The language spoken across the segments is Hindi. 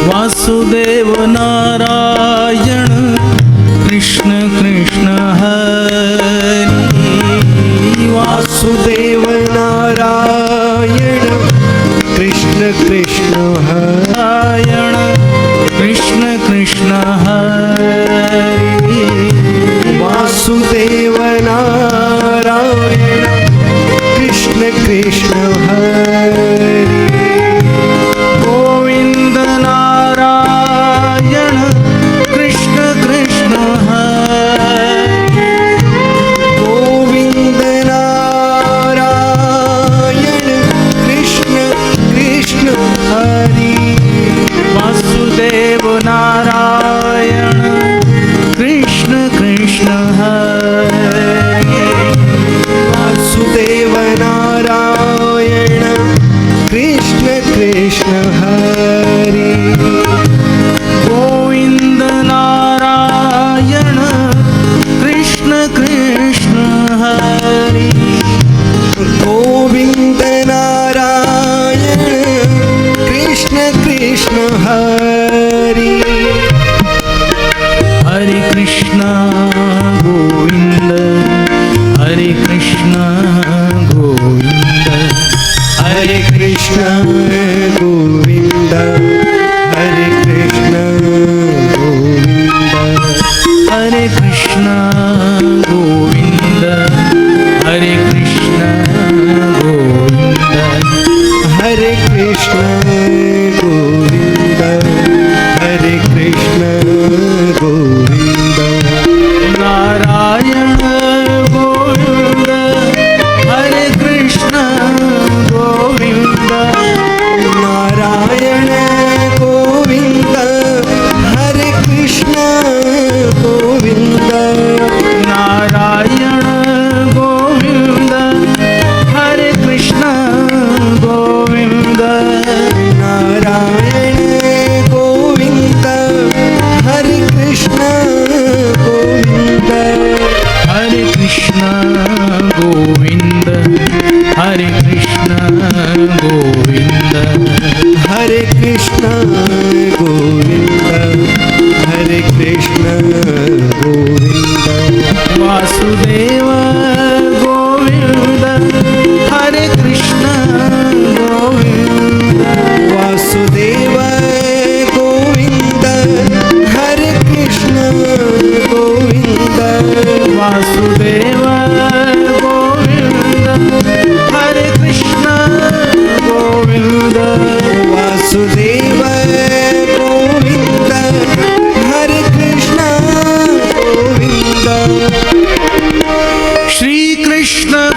वासुदेव नारायण कृष्ण कृष्ण हरि। वासुदेव नारायण कृष्ण कृष्ण नारायण कृष्ण कृष्ण हरि। वासुदेव नारायण कृष्ण कृष्ण हरि। गोविंद नारायण कृष्ण कृष्ण हरि। गोविंद नारायण कृष्ण कृष्ण हरि। वासुदेव नारायण कृष्ण कृष्ण हरि। वासुदेव नारायण कृष्ण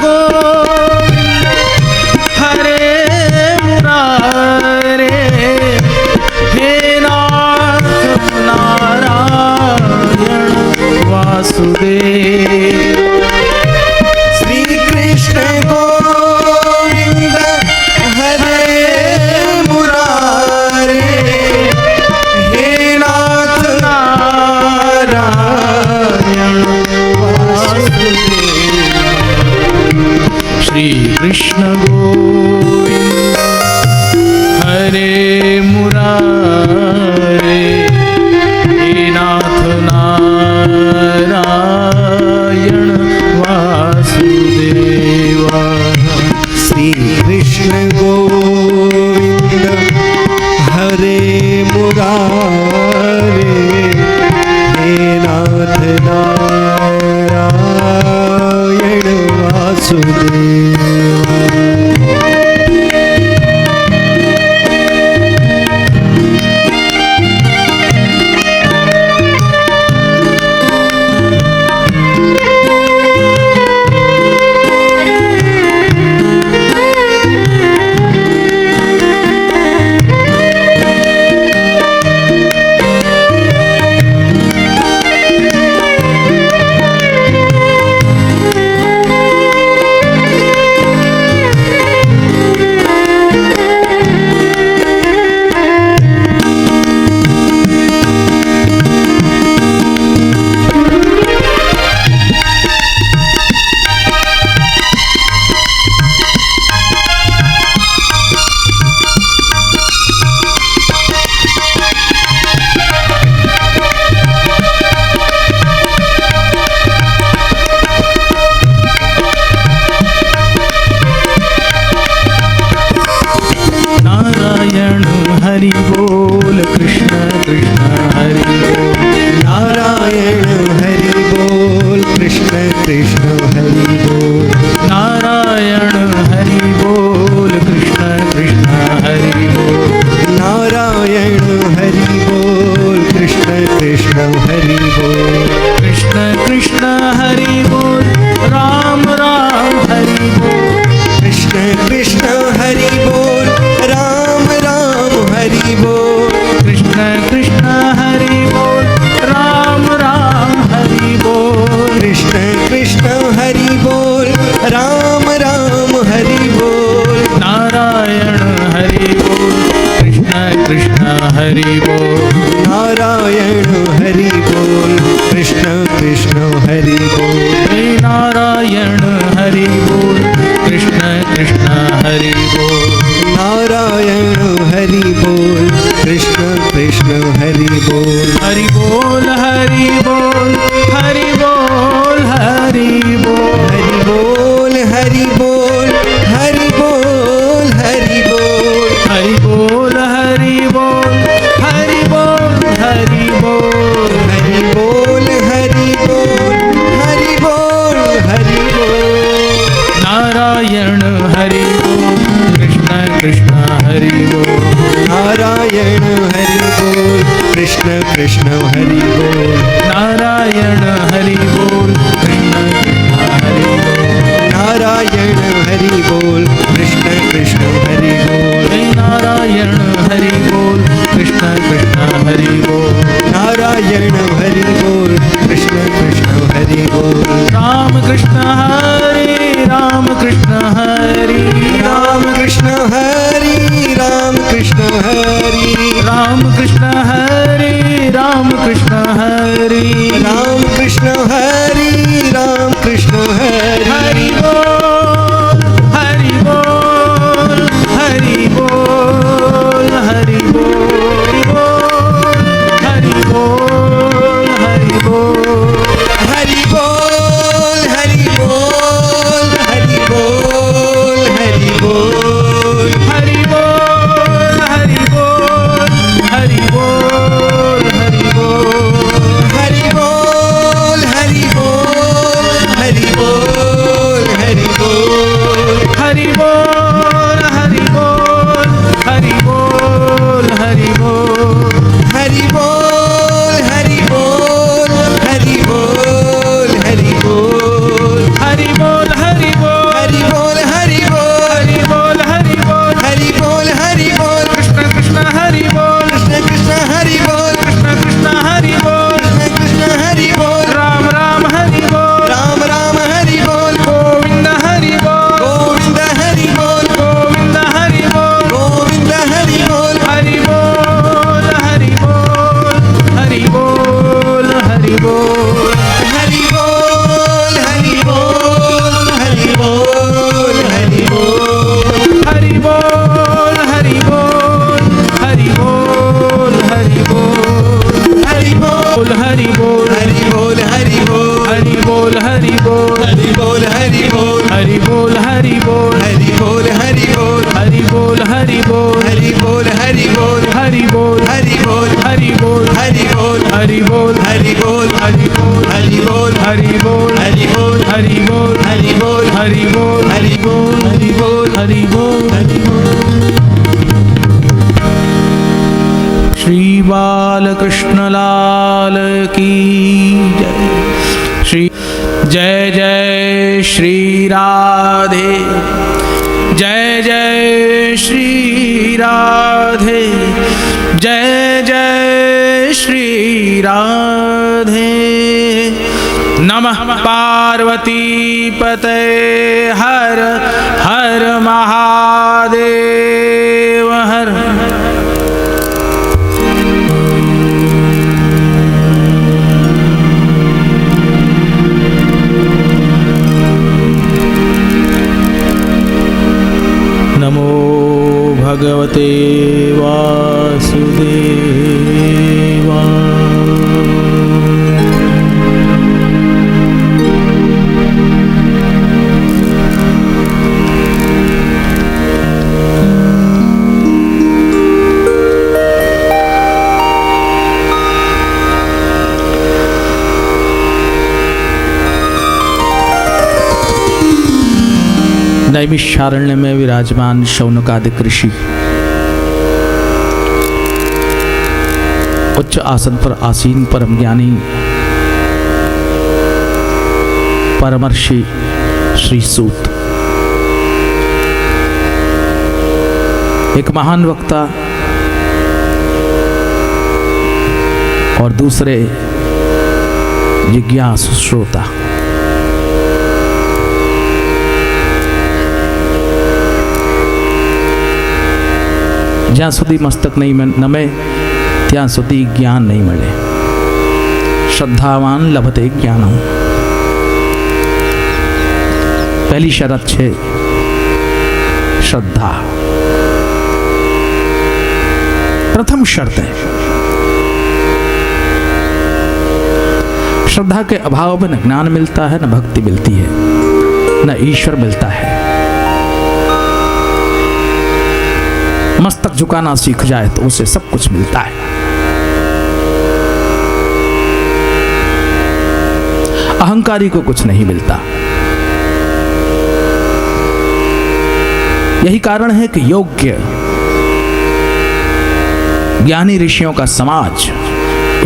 गोविंद हरे मुरारे हे नाथ नारायण वासुदेव श्री कृष्ण गोविंद हरे मुरारे हे नाथ नारायण वासुदेव। श्री कृष्ण गोविंद हरे मुरारे हे नाथ नारायण वासुदेवा। श्री कृष्ण गोविंद हरे मुरारे हे नाथ नारायण वासुदेवा। नारायण हरि बोल कृष्ण कृष्ण हरि बोल। नारायण हरि बोल कृष्ण कृष्ण हरि बोल। नारायण हरि बोल कृष्ण कृष्ण हरि बोल। नारायण हरि बोल कृष्ण कृष्ण हरि बोल। कृष्ण कृष्ण हरि बोल राम राम हरि बोल। कृष्ण कृष्ण हरि बोल राम राम हरि बोल। कृष्ण कृष्ण हरि बोल राम राम हरि बोल। कृष्ण कृष्ण हरि बोल राम राम हरि बोल। नारायण हरि बोल कृष्ण कृष्ण हरि बोल। नारायण हरि बोल कृष्ण कृष्ण हरि बोल। हे नारायण हरि बोल कृष्ण कृष्ण हरि बोल। नारायण हरि बोल कृष्ण कृष्ण हरि बोल। हरि बोल हरि बोल हरि बोल हरि बोल। हरि बोल हरि बोल हरि बोल हरि बोल। हरि बोल हरि बोल हरि बोल हरि बोल। हरि बोल हरि बोल हरि बोल हरि बोल। नारायण हरि बोल कृष्ण कृष्ण हरि बोल। नारायण हरि बोल कृष्ण कृष्ण हरि बोल। नारायण हरि बोल कृष्ण कृष्ण हरि बोल। नारायण हरि बोल कृष्ण कृष्ण हरि बोल। हे नारायण हरि बोल कृष्ण कृष्ण हरि बोल। नारायण हरि बोल कृष्ण कृष्ण हरि बोल। राम कृष्ण हरि राम कृष्ण हरि राम कृष्ण हरि राम कृष्ण हरि राम कृष्ण हरि राम कृष्ण हरि राम कृष्ण हरि हरि बोल हरि बोल हरि बोल। हरि बोल। श्री बालकृष्ण लाल की जय। श्री जय जय श्री राधे, जय जय श्री राधे, जय जय श्री राधे। नमः पार्वती पते, हर हर महादेव हर। नमो भगवते वासुदेवाय। नैमिषारण्य में विराजमान शौनकादिक ऋषि उच्च आसन पर आसीन परम ज्ञानी परमर्षि श्री सूत, एक महान वक्ता और दूसरे जिज्ञासु श्रोता। જ્યાં સુધી મસ્તક નહીં નમે ત્યાં સુધી જ્ઞાન નહીં મળે। શ્રદ્ધાવાન લભતે જ્ઞાનમ। पहली शरत है श्रद्धा, प्रथम शर्त है। श्रद्धा के अभाव में न ज्ञान मिलता है, न भक्ति मिलती है, न ईश्वर मिलता है। मस्तक झुकाना सीख जाए तो उसे सब कुछ मिलता है। अहंकारी को कुछ नहीं मिलता। यही कारण है कि योग्य ज्ञानी ऋषियों का समाज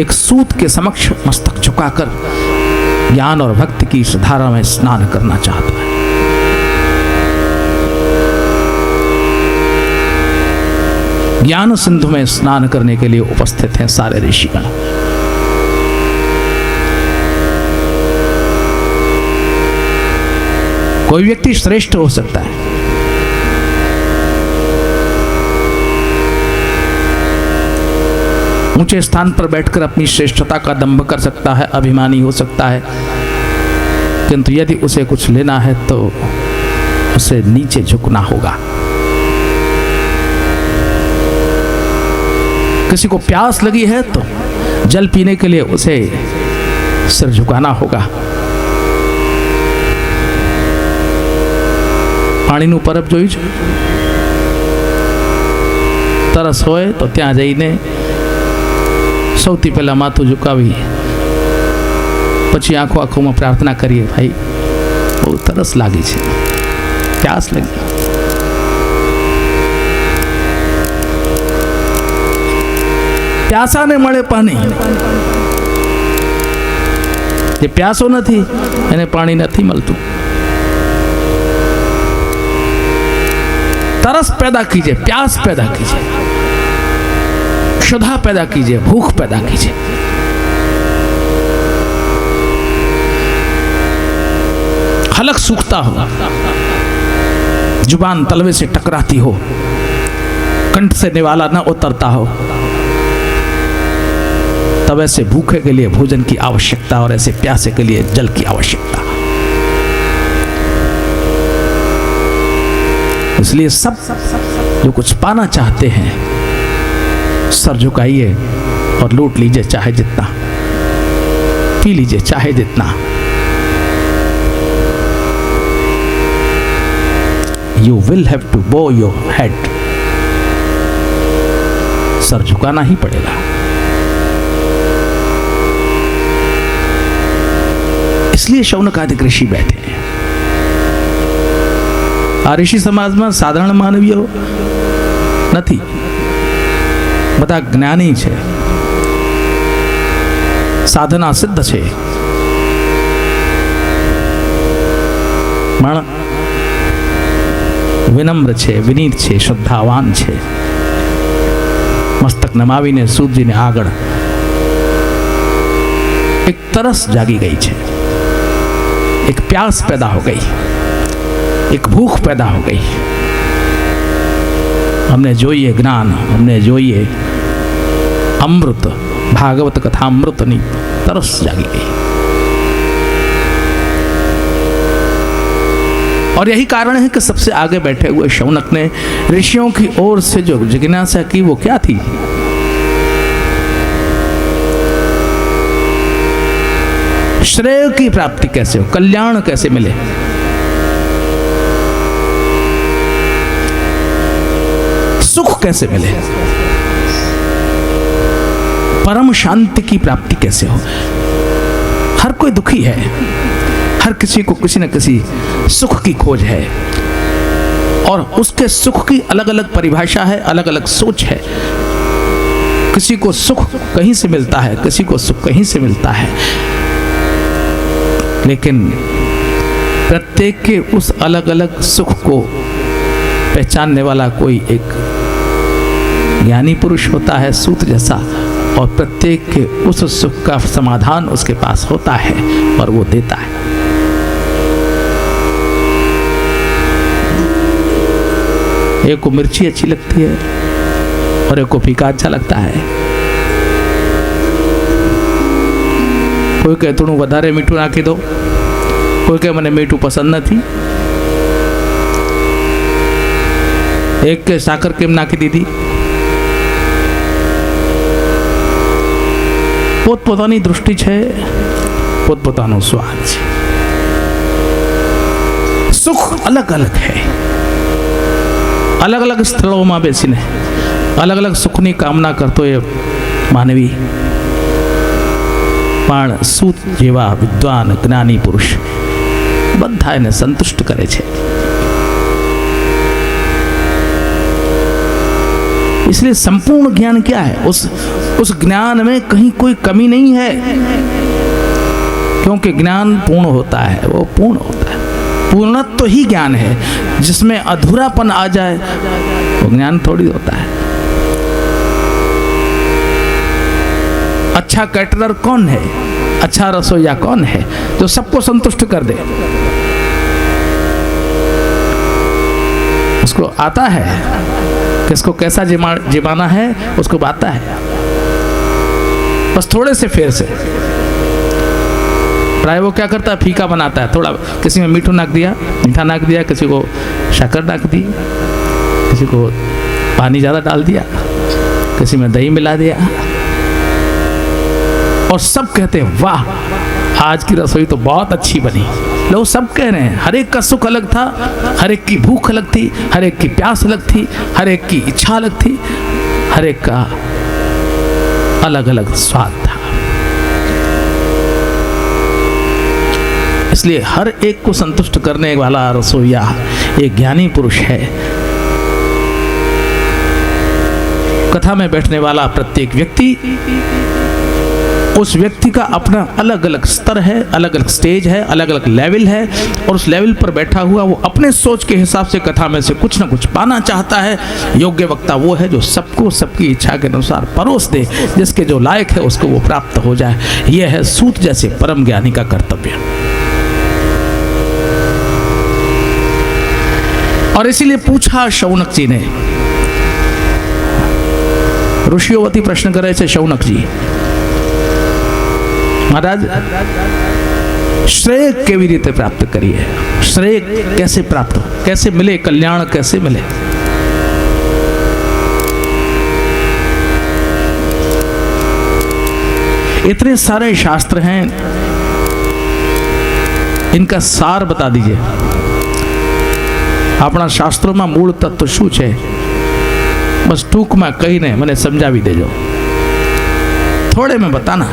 एक सूत के समक्ष मस्तक झुकाकर ज्ञान और भक्ति की इस धारा में स्नान करना चाहता है। ज्ञान सिंधु में स्नान करने के लिए उपस्थित हैं सारे ऋषिगण। कोई व्यक्ति श्रेष्ठ हो सकता है, ऊंचे स्थान पर बैठकर अपनी श्रेष्ठता का दंभ कर सकता है, अभिमानी हो सकता है, किंतु यदि उसे कुछ लेना है तो उसे नीचे झुकना होगा। किसी को प्यास लगी है तो जल पीने के लिए उसे सिर झुकाना होगा। पाણીનું પરબ જોયું છે? તરસ હોય તો ત્યાં જઈને સૌથી પહેલા માથું ઝુકાવી પછી આંખો આંખોમાં પ્રાર્થના કરીએ, ભાઈ બહુ તરસ લાગી છે, પ્યાસ લાગી। પ્યાસાને મળે પાણી, જે પ્યાસો નથી એને પાણી નથી મળતું। तरस पैदा कीजिए, प्यास पैदा कीजिए, क्षुधा पैदा कीजिए, भूख पैदा कीजिए। हलक सूखता हो, जुबान तलवे से टकराती हो, कंठ से निवाला न उतरता हो, तब ऐसे भूखे के लिए भोजन की आवश्यकता और ऐसे प्यासे के लिए जल की आवश्यकता। इसलिए सब जो कुछ पाना चाहते हैं सर झुकाइए और लूट लीजिए चाहे जितना, पी लीजिए चाहे जितना। You will have to bow your head, सर झुकाना ही पड़ेगा। इसलिए शौनकादिक ऋषि बैठे हैं। આ ઋષિ સમાજમાં સાધારણ માનવીઓ નથી, બધા જ્ઞાની છે, સાધના સિદ્ધ છે, પણ વિનમ્ર છે, વિનીત છે, શ્રદ્ધાવાન છે. મસ્તક નમાવીને સૂતજીને આગળ एक तरस जागी गई है, एक प्यास पैदा हो गई, एक भूख पैदा हो गई. हमने જોઈએ જ્ઞાન, हमने જોઈએ अमृत, भागवत कथा अमृतनी तरस जागी गई. और यही कारण है कि सबसे आगे बैठे हुए शौनक ने ऋषियों की ओर से जो जिज्ञासा की वो क्या थी? श्रेय की प्राप्ति कैसे हो, कल्याण कैसे मिले. सुख कैसे मिले, परम शांति की प्राप्ति कैसे हो. हर कोई दुखी है, हर किसी को किसी न किसी सुख की खोज है, और उसके सुख की अलग अलग परिभाषा है, अलग अलग सोच है. किसी को सुख कहीं से मिलता है, किसी को सुख कहीं से मिलता है, लेकिन प्रत्येक के उस अलग अलग सुख को पहचानने वाला कोई एक ज्ञानी पुरुष होता है, सूत जैसा, और प्रत्येक के उस सुख का समाधान उसके पास होता है और वो देता है. एक को मिर्ची अच्छी लगती है और एक को फीका अच्छा लगता है. कोई कहे थोड़ું વધારે મીઠું નાખી દો, કોઈ કહે મને મીઠું પસંદ નથી, એક કે સાકર કેમ નાખી દીધી. પોતપોતાની દૃષ્ટિ છે, પોતપોતાનો સ્વાદ છે. સુખ अलग अलग है. अलग अलग સ્થળોમાં બેસીને अलग अलग સુખની કામના કરતો એ માનવી, પણ સૂત જેવા વિદ્વાન જ્ઞાની પુરુષ બધા એને સંતુષ્ટ કરે છે. इसलिए संपूर्ण ज्ञान क्या है? उस ज्ञान में कहीं कोई कमी नहीं है, क्योंकि ज्ञान पूर्ण होता है, वो पूर्ण होता है. पूर्णत्व तो ही ज्ञान है. जिसमें अधूरापन आ जाए वो ज्ञान थोड़ी होता है. अच्छा कैटरर कौन है, अच्छा रसोईया कौन है जो सबको संतुष्ट कर दे? उसको आता है किसको कैसा जिमाना है, उसको आता है, बस थोड़े से फेर से. प्राय वो क्या करता है, फीका बनाता है. थोड़ा किसी में मीठा नाक दिया, किसी को शक्कर नाक दी, किसी को पानी ज़्यादा डाल दिया, किसी में दही मिला दिया, और सब कहते हैं वाह आज की रसोई तो बहुत अच्छी बनी. लोग सब कह रहे हैं. हर एक का सुख अलग था, हर एक की भूख अलग थी, हर एक की प्यास अलग थी, हर एक की इच्छा अलग थी, हर एक का अलग अलग स्वाद था. इसलिए हर एक को संतुष्ट करने वाला रसोईया एक ज्ञानी पुरुष है. कथा में बैठने वाला प्रत्येक व्यक्ति, उस व्यक्ति का अपना अलग अलग स्तर है, अलग अलग स्टेज है, अलग अलग लेवल है, और उस लेवल पर बैठा हुआ वो अपने सोच के हिसाब से कथा में से कुछ न कुछ पाना चाहता है. योग्य वक्ता वो है जो सबको सबकी इच्छा के अनुसार परोस दे, जिसके जो लायक है उसको वो प्राप्त हो जाए. यह है सूत जैसे परम ज्ञानी का कर्तव्य. और इसीलिए पूछा शौनक जी ने. ऋषियों वती प्रश्न करे छे शौनक जी, महाराज श्रेय केवी रीते प्राप्त करिए, श्रेय कैसे प्राप्त हो, कैसे मिले, कल्याण कैसे मिले? इतने सारे शास्त्र हैं, इनका सार बता दीजिए. अपना शास्त्रों में मूल तत्व शू है, बस टूक में कही ने मने समझावी देजो. थोड़े में बताना,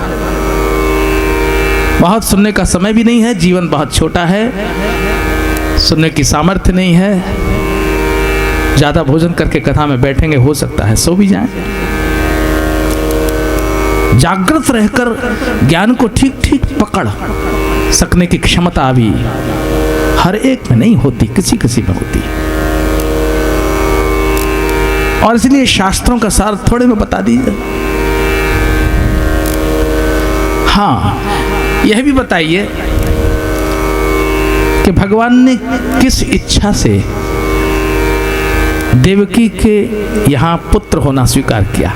बहुत सुनने का समय भी नहीं है, जीवन बहुत छोटा है. सुनने की सामर्थ्य नहीं है, ज़्यादा भोजन करके कथा में बैठेंगे, हो सकता है सो भी जाएं। जागृत रहकर ज्ञान को ठीक ठीक पकड़ सकने की क्षमता भी हर एक में नहीं होती, किसी किसी में होती। और इसलिए शास्त्रों का सार थोड़े में बता दीजिए। हाँ, यह भी बताइए कि भगवान ने किस इच्छा से देवकी के यहां पुत्र होना स्वीकार किया।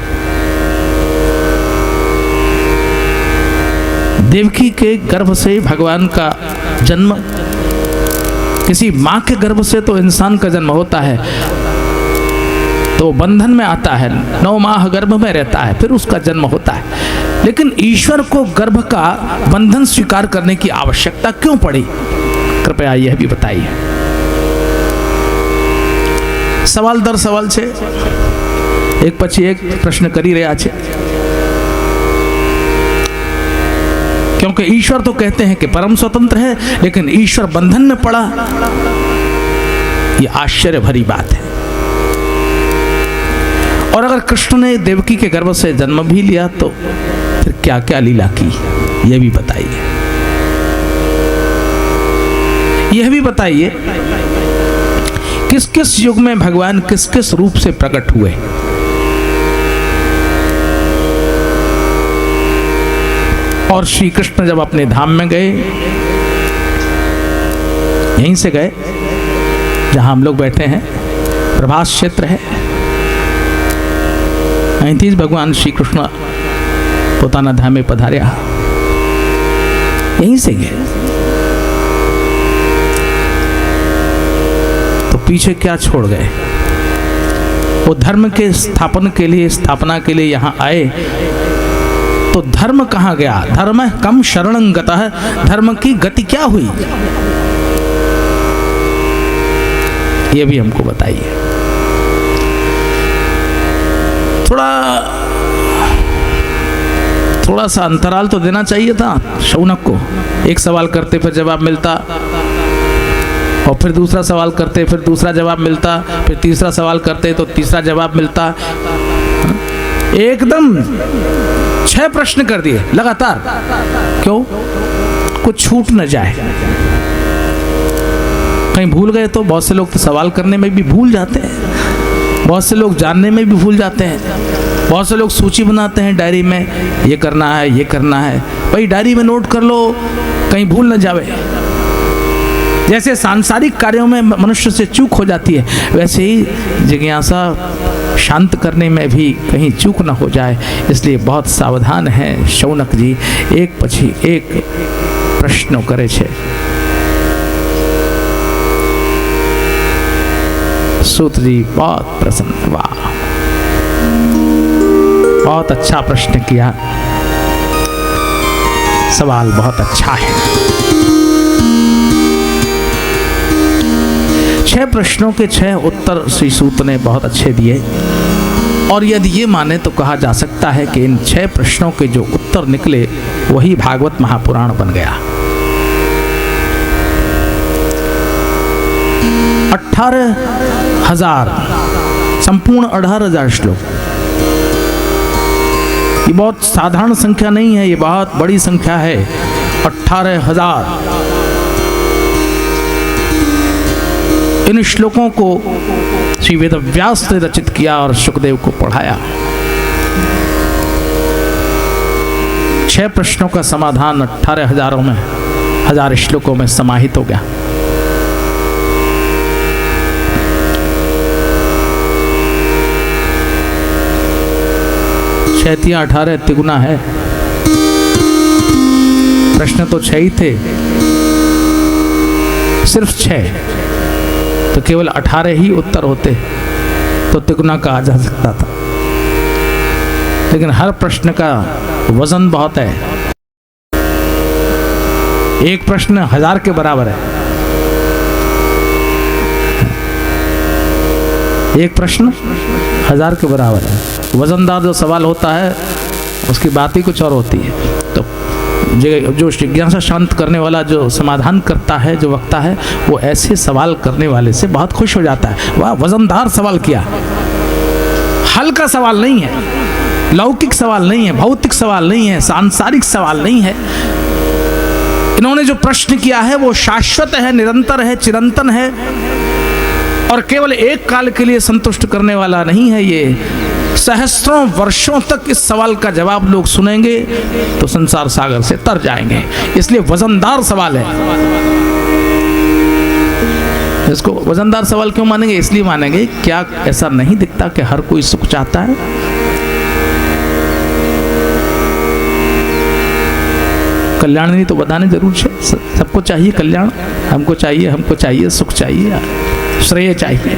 देवकी के गर्भ से भगवान का जन्म, किसी मां के गर्भ से तो इंसान का जन्म होता है, तो बंधन में आता है, 9 माह गर्भ में रहता है, फिर उसका जन्म होता है। लेकिन ईश्वर को गर्भ का बंधन स्वीकार करने की आवश्यकता क्यों पड़ी, कृपया यह भी बताइए। सवाल दर सवाल छे, एक પછી एक प्रश्न કરી રહ્યા છે। क्योंकि ईश्वर तो कहते हैं कि परम स्वतंत्र है, लेकिन ईश्वर बंधन में पड़ा, यह आश्चर्य भरी बात है। और अगर कृष्ण ने देवकी के गर्भ से जन्म भी लिया तो फिर क्या क्या लीला की, यह भी बताइए। यह भी बताइए किस किस युग में भगवान किस किस रूप से प्रकट हुए। और श्री कृष्ण जब अपने धाम में गए, यहीं से गए जहां हम लोग बैठे हैं, प्रभास क्षेत्र है, અહીંથી જ ભગવાન શ્રી કૃષ્ણ પોતાના ધામે પધાર્યા, यहीं से गए। तो पीछे क्या छोड़ गए? वो धर्म के स्थापन के लिए, स्थापना के लिए यहाँ आए, तो धर्म कहाँ गया? धर्म कम शरणं गतः, धर्म की गति क्या हुई, ये भी हमको बताइए। थोड़ा सा अंतराल तो देना चाहिए था शौनक को। एक सवाल करते फिर जवाब मिलता, और फिर दूसरा सवाल करते फिर दूसरा जवाब मिलता, फिर तीसरा सवाल करते तो तीसरा जवाब मिलता। एकदम 6 प्रश्न कर दिए लगातार, क्यों? कुछ छूट न जाए। कहीं भूल गए तो, बहुत से लोग तो सवाल करने में भी भूल जाते हैं, बहुत से लोग जानने में भी भूल जाते हैं, बहुत से लोग सूची बनाते हैं डायरी में, ये करना है ये करना है। भाई डायरी में नोट कर लो, कहीं भूल न जावे। जैसे सांसारिक कार्यों में मनुष्य से चूक हो जाती है, वैसे ही जिज्ञासा शांत करने में भी कहीं चूक न हो जाए, इसलिए बहुत सावधान है शौनक जी। एक પછી एक प्रश्नों करे छे। सूत जी बहुत प्रसन्न, वाह, बहुत अच्छा प्रश्न किया, सवाल बहुत अच्छा है। 6 प्रश्नों के 6 उत्तर श्री सूत ने बहुत अच्छे दिए, और यदि ये माने तो कहा जा सकता है कि इन 6 प्रश्नों के जो उत्तर निकले वही भागवत महापुराण बन गया। 18,000 संपूर्ण 18,000 श्लोक, ये बहुत साधारण संख्या नहीं है, ये बहुत बड़ी संख्या है। 18,000 इन श्लोकों को श्री वेदव्यास ने रचित किया और सुखदेव को पढ़ाया। 6 प्रश्नों का समाधान 18,000 में, 1000 श्लोकों में समाहित हो गया। छह 18 तिगुना है, प्रश्न तो 6 ही थे, सिर्फ 6, तो केवल 18 ही उत्तर होते तो तिगुना कहा जा सकता था। लेकिन हर प्रश्न का वजन बहुत है, एक प्रश्न 1000 के बराबर है। एक प्रश्न 1000 के बराबर है। वजनदार जो सवाल होता है उसकी बात ही कुछ और होती है। तो जो जिज्ञासा शांत करने वाला, जो समाधान करता है, जो वक्ता है, वो ऐसे सवाल करने वाले से बहुत खुश हो जाता है। वाह, वजनदार सवाल किया, हल्का सवाल नहीं है, लौकिक सवाल नहीं है, भौतिक सवाल नहीं है, सांसारिक सवाल नहीं है। इन्होंने जो प्रश्न किया है वो शाश्वत है, निरंतर है, चिरंतन है और केवल एक काल के लिए संतुष्ट करने वाला नहीं है। ये सहस्त्रों वर्षों तक इस सवाल का जवाब लोग सुनेंगे तो संसार सागर से तर जाएंगे। इसलिए वजनदार सवाल है। इसको वजनदार सवाल क्यों मानेंगे? इसलिए मानेंगे, क्या ऐसा नहीं दिखता कि हर कोई सुख चाहता है? कल्याण नहीं तो बताने जरूर है, सबको चाहिए कल्याण, हमको चाहिए सुख चाहिए, श्रेय चाहिए।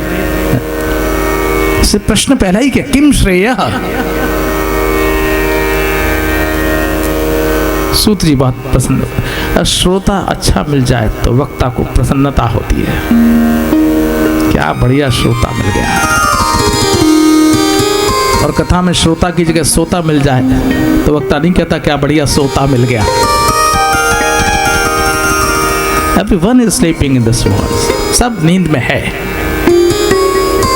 प्रश्न पहला ही क्या, किम श्रेय? सूत्र जी बहुत पसंद। श्रोता अच्छा मिल जाए तो वक्ता को प्रसन्नता होती है। क्या बढ़िया श्रोता मिल गया। और कथा में श्रोता की जगह सोता मिल जाए तो वक्ता नहीं कहता क्या बढ़िया सोता मिल गया। Everyone is sleeping in this world. सब नींद में है,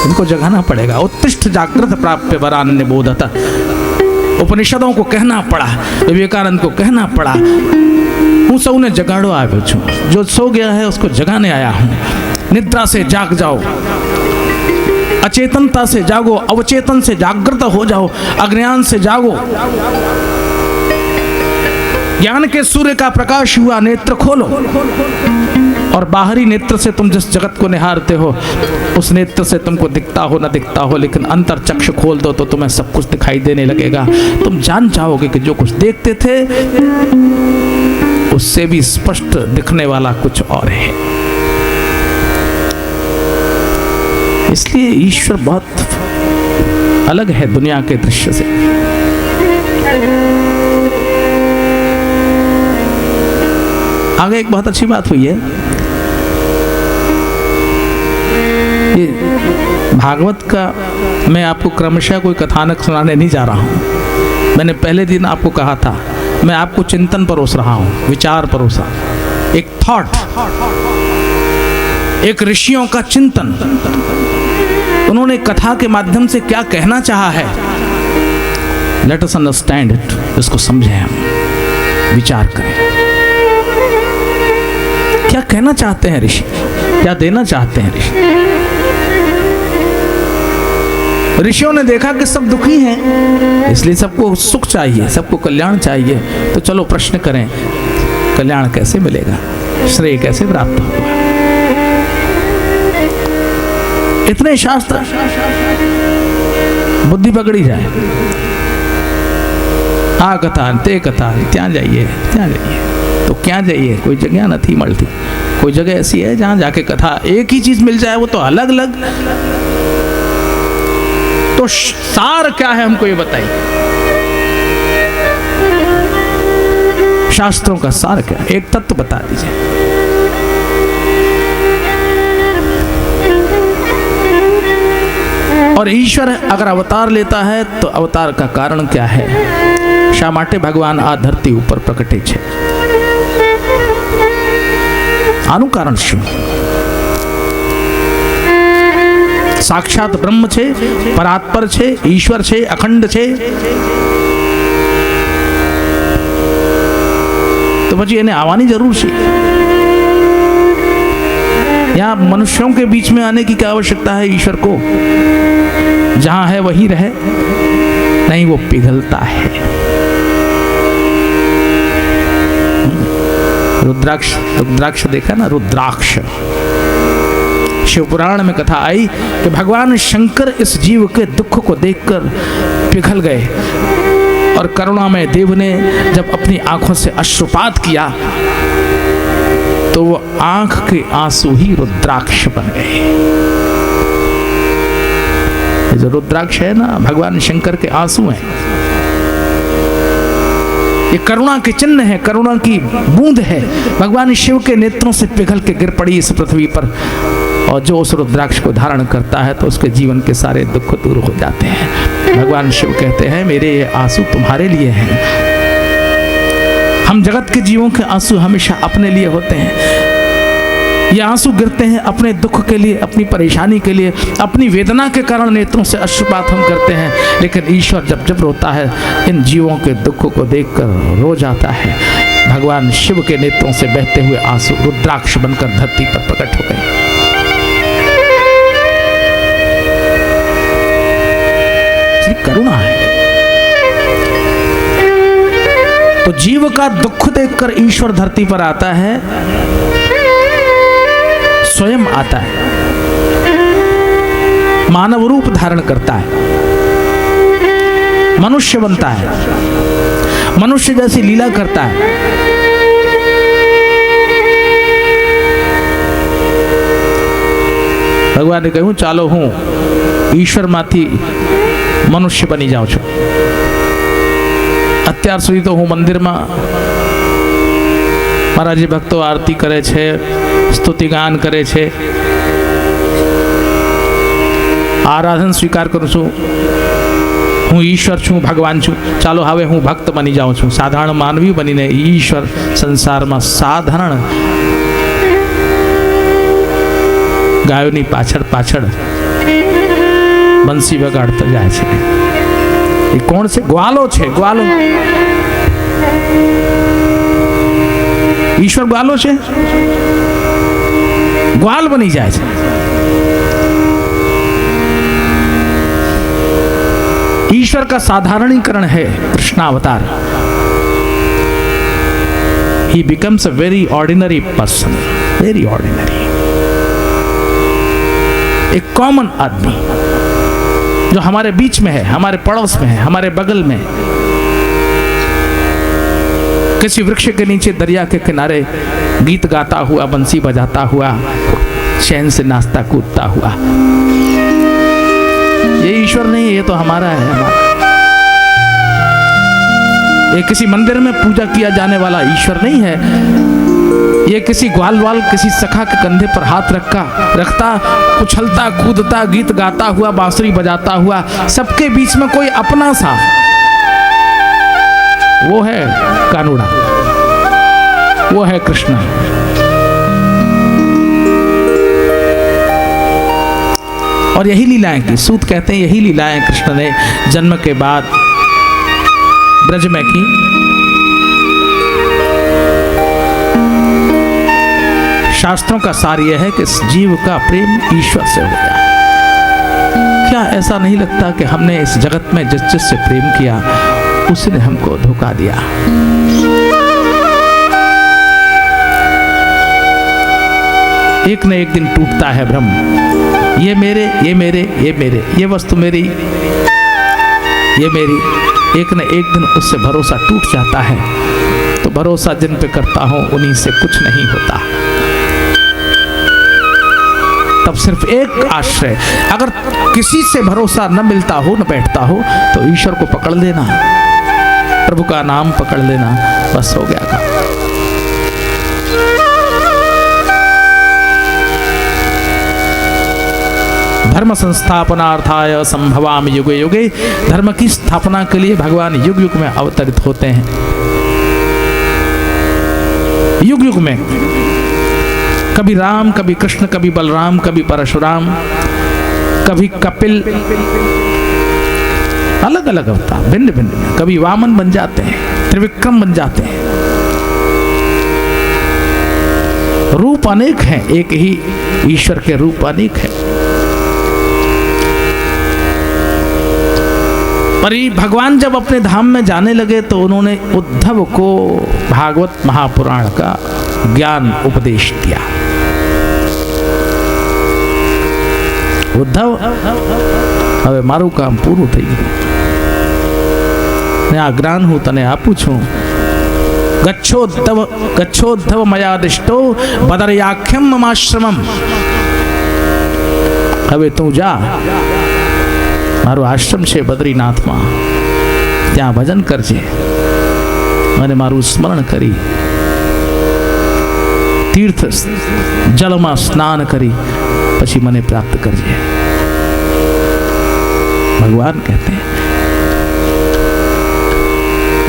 इनको जगाना पड़ेगा। उत्तिष्ठ जागृत प्राप्य वरान्य बोधता। उपनिषदों को कहना पड़ा, विवेकानंद को कहना पड़ा, हूँ सब ने जगाड़ो आयो छू, जो सो गया है उसको जगाने आया हूँ। निद्रा से जाग जाओ, अचेतनता से जागो, अवचेतन से जागृत हो जाओ, अज्ञान से जागो। ज्ञान के सूर्य का प्रकाश हुआ, नेत्र खोलो और बाहरी नेत्र से तुम जिस जगत को निहारते हो उस नेत्र से तुमको दिखता हो न दिखता हो, लेकिन अंतर चक्षु खोल दो तो तुम्हें सब कुछ दिखाई देने लगेगा। तुम जान जाओगे कि जो कुछ देखते थे उससे भी स्पष्ट दिखने वाला कुछ और है। इसलिए ईश्वर बहुत अलग है दुनिया के दृश्य से। आगे एक बहुत अच्छी बात हुई है, ये भागवत का मैं आपको क्रमशः कोई कथानक सुनाने नहीं जा रहा हूँ। मैंने पहले दिन आपको कहा था मैं आपको चिंतन परोस रहा हूँ, विचार परोस रहा हूँ, एक थॉट, एक ऋषियों का चिंतन। उन्होंने कथा के माध्यम से क्या कहना चाहा है, लेट अस अंडरस्टैंड इट, इसको समझें, हम विचार करें। क्या कहना चाहते हैं ऋषि, क्या देना चाहते हैं ऋषि? ऋषियों ने देखा कि सब दुखी हैं, इसलिए सबको सुख चाहिए, सबको कल्याण चाहिए। तो चलो प्रश्न करें, कल्याण कैसे मिलेगा, श्रेय कैसे प्राप्त होगा? इतने शास्त्र, बुद्धि पकड़ी जाए। आ कथा ते कथा, त्या जाइए तो क्या जाइए, कोई जगह न थी मलती। कोई जगह ऐसी है जहां जाके कथा एक ही चीज मिल जाए, वो तो अलग अलग। तो सार क्या है हमको ये बताइए, शास्त्रों का सार क्या है, एक तत्व बता दीजिए। और ईश्वर अगर अवतार लेता है तो अवतार का कारण क्या है? शा माटे भगवान आ धरती ऊपर प्रकटे छे, આનું કારણ શું? સાક્ષાત બ્રહ્મ છે, પરાત્પર છે, ઈશ્વર છે, અખંડ છે, તો પછી એને આવવાની જરૂર છે? यहाँ मनुष्यों के बीच में आने की क्या आवश्यकता है ईश्वर को? जहां है वहीं रहे, नहीं वो पिघलता है। रुद्राक्ष देखा ना, रुद्राक्ष। शिव पुराण में कथा आई कि भगवान शंकर इस जीव के दुख को देखकर पिघल गए और करुणामय देव ने जब अपनी आंखों से अश्रुपात किया तो वो आंख के आंसू ही रुद्राक्ष बन गए। ये जो रुद्राक्ष है ना, भगवान शंकर के आंसू हैं। ये करुणा के चिन्ह है, करुणा की बूंद है, भगवान शिव के नेत्रों से पिघल के गिर पड़ी इस पृथ्वी पर। और जो उस रुद्राक्ष को धारण करता है तो उसके जीवन के सारे दुख दूर हो जाते हैं। भगवान शिव कहते हैं मेरे ये आंसू तुम्हारे लिए हैं। हम जगत के जीवों के आंसू हमेशा अपने लिए होते हैं। ये आंसू गिरते हैं अपने दुख के लिए, अपनी परेशानी के लिए, अपनी वेदना के कारण नेत्रों से अश्रुपात हम करते हैं। लेकिन ईश्वर जब जब रोता है, इन जीवों के दुख को देखकर रो जाता है। भगवान शिव के नेत्रों से बहते हुए आंसू रुद्राक्ष बनकर धरती पर प्रकट हो गए। करुणा है। तो जीव का दुख देखकर ईश्वर धरती पर आता है, स्वयं आता है, मानव रूप धारण करता है, मनुष्य बनता है, मनुष्य जैसी लीला करता है। भगवान ने कहूं चालो हूं ईश्वर माथी मनुष्य बनी जाऊं છું। અત્યાર સુધી તો હું મંદિરમાં મારા જે ભક્તો આરતી કરે છે, સ્તુતિગાન કરે છે, આરાધન સ્વીકાર કરું છું। હું ઈશ્વર છું, ભગવાન છું, ચાલો હવે હું ભક્ત બની જાઉં છું। સાધારણ માનવી બનીને ઈશ્વર સંસારમાં સાધારણ ગાયોની પાછળ પાછળ બંસી વગાડતો જાય છે। એ કોણ છે? ગ્વાલો છે, ગ્વાલો। ईश्वर ग्वालो છે, ग्वाल बनी जाए છે। ईश्वर का साधारणीकरण है कृष्णावतार। He becomes a very ordinary person, very ordinary, एक कॉमन आदमी जो हमारे बीच में है, हमारे पड़ोस में है, हमारे बगल में, किसी वृक्ष के नीचे दरिया के किनारे गीत गाता हुआ, बंसी बजाता हुआ, चैन से नाचता कूदता हुआ। ये ईश्वर नहीं है, ये तो हमारा है, हमारा। ये किसी मंदिर में पूजा किया जाने वाला ईश्वर नहीं है। ये किसी ग्वाल वाल, किसी सखा के कंधे पर हाथ रखता उछलता कूदता गीत गाता हुआ, बांसुरी बजाता हुआ, सबके बीच में कोई अपना सा, वो है कानूड़ा, वो है कृष्ण। और यही लीलाएं की, सूत कहते हैं यही लीलाएं कृष्ण ने जन्म के बाद ब्रज में की। शास्त्रों का सार यह है कि जीव का प्रेम ईश्वर से हो जाए। क्या ऐसा नहीं लगता कि हमने इस जगत में जिस जिससे प्रेम किया उसने हमको धोखा दिया? एक न एक दिन टूटता है भ्रम। ये मेरे, ये मेरे, ये मेरे, ये वस्तु मेरी, ये मेरी। एक न एक दिन उससे भरोसा टूट जाता है। तो भरोसा जिन पे करता हूं उन्हीं से कुछ नहीं होता। तब सिर्फ एक आश्रय, अगर किसी से भरोसा न मिलता हो, न बैठता हो, तो ईश्वर को पकड़ लेना, प्रभु का नाम पकड़ लेना, बस हो गया काम। धर्म संस्थापनार्थाय संभवामि युगे युगे। धर्म की स्थापना के लिए भगवान युग युग में अवतरित होते हैं। युग युग में कभी राम, कभी कृष्ण, कभी बलराम, कभी परशुराम, कभी कपिल, अलग अलग अवतार, भिन्न भिन्न। कभी वामन बन जाते हैं, त्रिविक्रम बन जाते हैं। रूप अनेक हैं, एक ही ईश्वर के रूप अनेक हैं। पर भगवान जब अपने धाम में जाने लगे तो उन्होंने उद्धव को भागवत महापुराण का ज्ञान उपदेश दिया। उद्धव, હવે મારું કામ પૂરું થઈ ગયું ને આ જ્ઞાન હું તને આપું છું। ગચ્છોद्धव મયા દિષ્ટો બદરયાખ્યમ મમાશ્રમમ। હવે તું જા, મારો આશ્રમ છે બદ્રીનાથમાં, ત્યાં ભજન કરજે અને મારું સ્મરણ કરી तीर्थ जल में स्नान करी पछी मने प्राप्त करजे। भगवान कहते हैं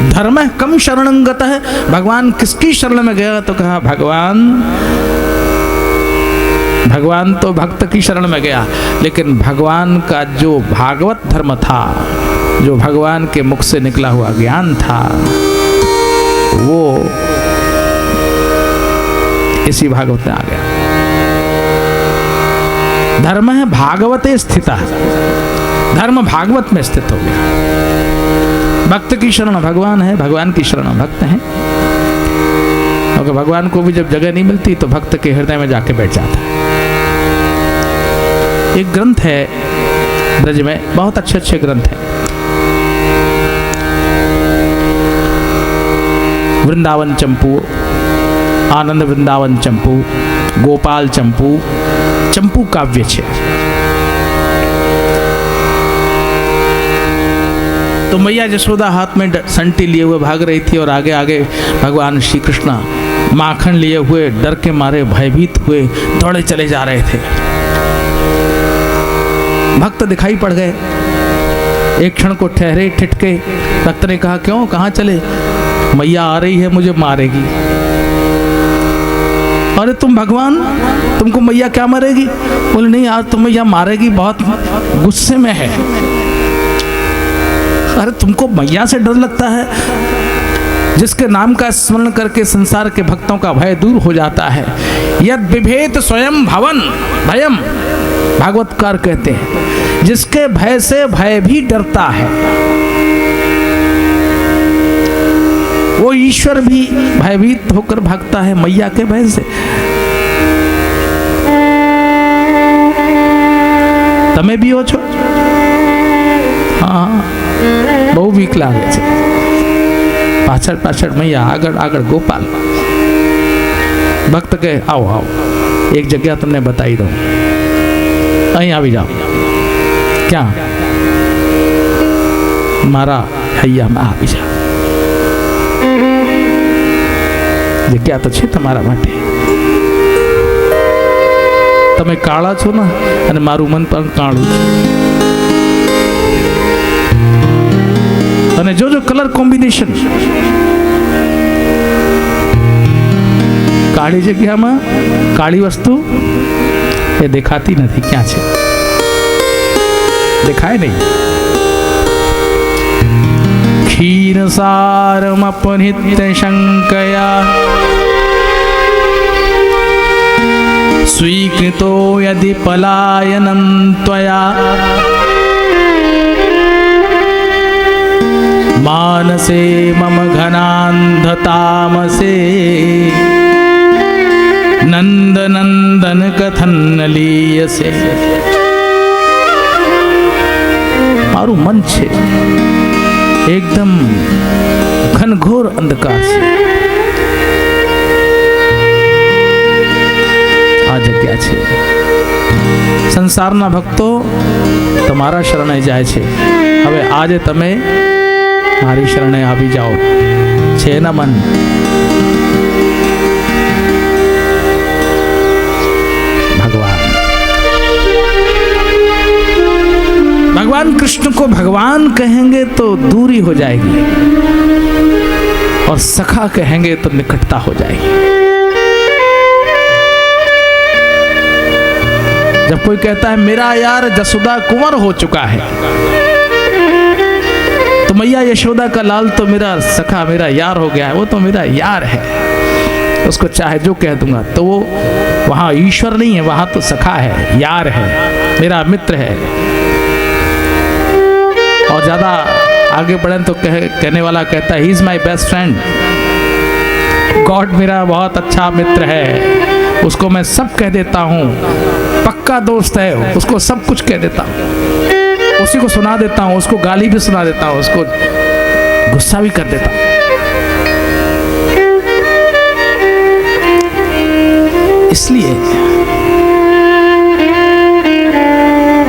धर्म कम शरणं गतः, भगवान किसकी शरण में गया? तो कहा भगवान तो भक्त की शरण में गया, लेकिन भगवान का जो भागवत धर्म था, जो भगवान के मुख से निकला हुआ ज्ञान था, वो इसी भागवत में आ गया। धर्म है भागवते स्थिता, धर्म भागवत में स्थित हो गया। भक्त की शरण भगवान है, भगवान की शरण भक्त है। अगर भगवान को भी जब जगह नहीं मिलती तो भक्त के हृदय में जाके बैठ जाता है। एक ग्रंथ है ब्रज में, बहुत अच्छे अच्छे ग्रंथ हैं। वृंदावन चंपू, आनंद वृंदावन चंपू, गोपाल चंपू, चंपू काव्य छे। तो मैया यशोदा हाथ में संटी लिए हुए भाग रही थी और आगे आगे भगवान श्री कृष्ण माखन लिए हुए डर के मारे भयभीत हुए दौड़े चले जा रहे थे। भक्त दिखाई पड़ गए, एक क्षण को ठहरे, ठिठके। भक्त ने कहा क्यों, कहाँ चले? मैया आ रही है, मुझे मारेगी। अरे तुम भगवान, तुमको मैया क्या मारेगी? बोले नहीं, आज तुम मैया मारेगी, बहुत गुस्से में है। अरे तुमको मैया से डर लगता है? जिसके नाम का स्मरण करके संसार के भक्तों का भय दूर हो जाता है। यद बिभेत स्वयं भवन भयम, भागवतकार कहते हैं, जिसके भय से भय भी डरता है, वो ईश्वर भी भयभीत होकर भागता है मैया के भय से। तमे भी हो छो? हाँ, बहु बीक लागे छे। पाछड़ पाछड़ मैया, आगड़ आगड़ गोपाल। भक्त के आओ आओ, एक जगह तुमने बताई दो, અહીં આવી જાઓ। क्या? मारा हैया में આવી જાઓ। जग्या तो छे तमारा माटे। તમે કાળા છો ને, અને મારું મન પણ કાળું છે। અને જો કલર કોમ્બિનેશન, કાળી જગ્યામાં કાળી વસ્તુ એ દેખાતી નથી, ક્યાં છે? દેખાય નહીં। क्षीरसारमपनित्य शङ्कया स्वीकृतो यदि पलायनं त्वया मानसे मम घनान्धतामसे नंदनंदन कथन लीयसे। मारू मन छे एकदम घनघोर अंधकार से आ जग्या छे। संसारना भक्तो तमारा शरणे जाय छे, हवे आज तमे मारी शरणे आवी जाओ। छे न मन? भगवान कृष्ण को भगवान कहेंगे तो दूरी हो जाएगी, और सखा कहेंगे तो निकटता हो जाएगी। जब कोई कहता है मेरा यार जसोदा कुंवर हो चुका है, तो मैया यशोदा का लाल तो मेरा सखा, मेरा यार हो गया है, वो तो मेरा यार है, उसको चाहे जो कह दूंगा। तो वो वहां ईश्वर नहीं है, वहां तो सखा है, यार है, मेरा मित्र है। और ज़्यादा आगे बढ़े तो कहने वाला कहता है he is my best friend. God मेरा बहुत अच्छा मित्र है, उसको मैं सब कह देता हूँ, पक्का दोस्त है, उसको सब कुछ कह देता हूँ, उसी को सुना देता हूँ, उसको गाली भी सुना देता हूँ, उसको गुस्सा भी कर देता हूँ। इसलिए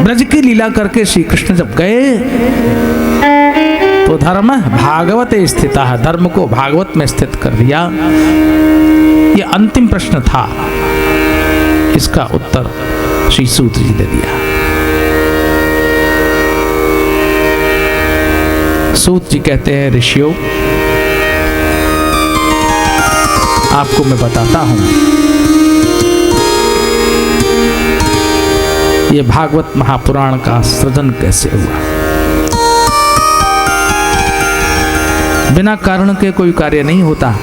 ब्रज की लीला करके श्री कृष्ण जब गए तो धर्म भागवते स्थिता है, धर्म को भागवत में स्थित कर दिया। ये अंतिम प्रश्न था, इसका उत्तर श्री सूत जी ने दिया। सूत जी कहते हैं ऋषियों, आपको मैं बताता हूं। ये भागवत महापुराण का सृजन कैसे हुआ। बिना कारण के कोई कार्य नहीं होता,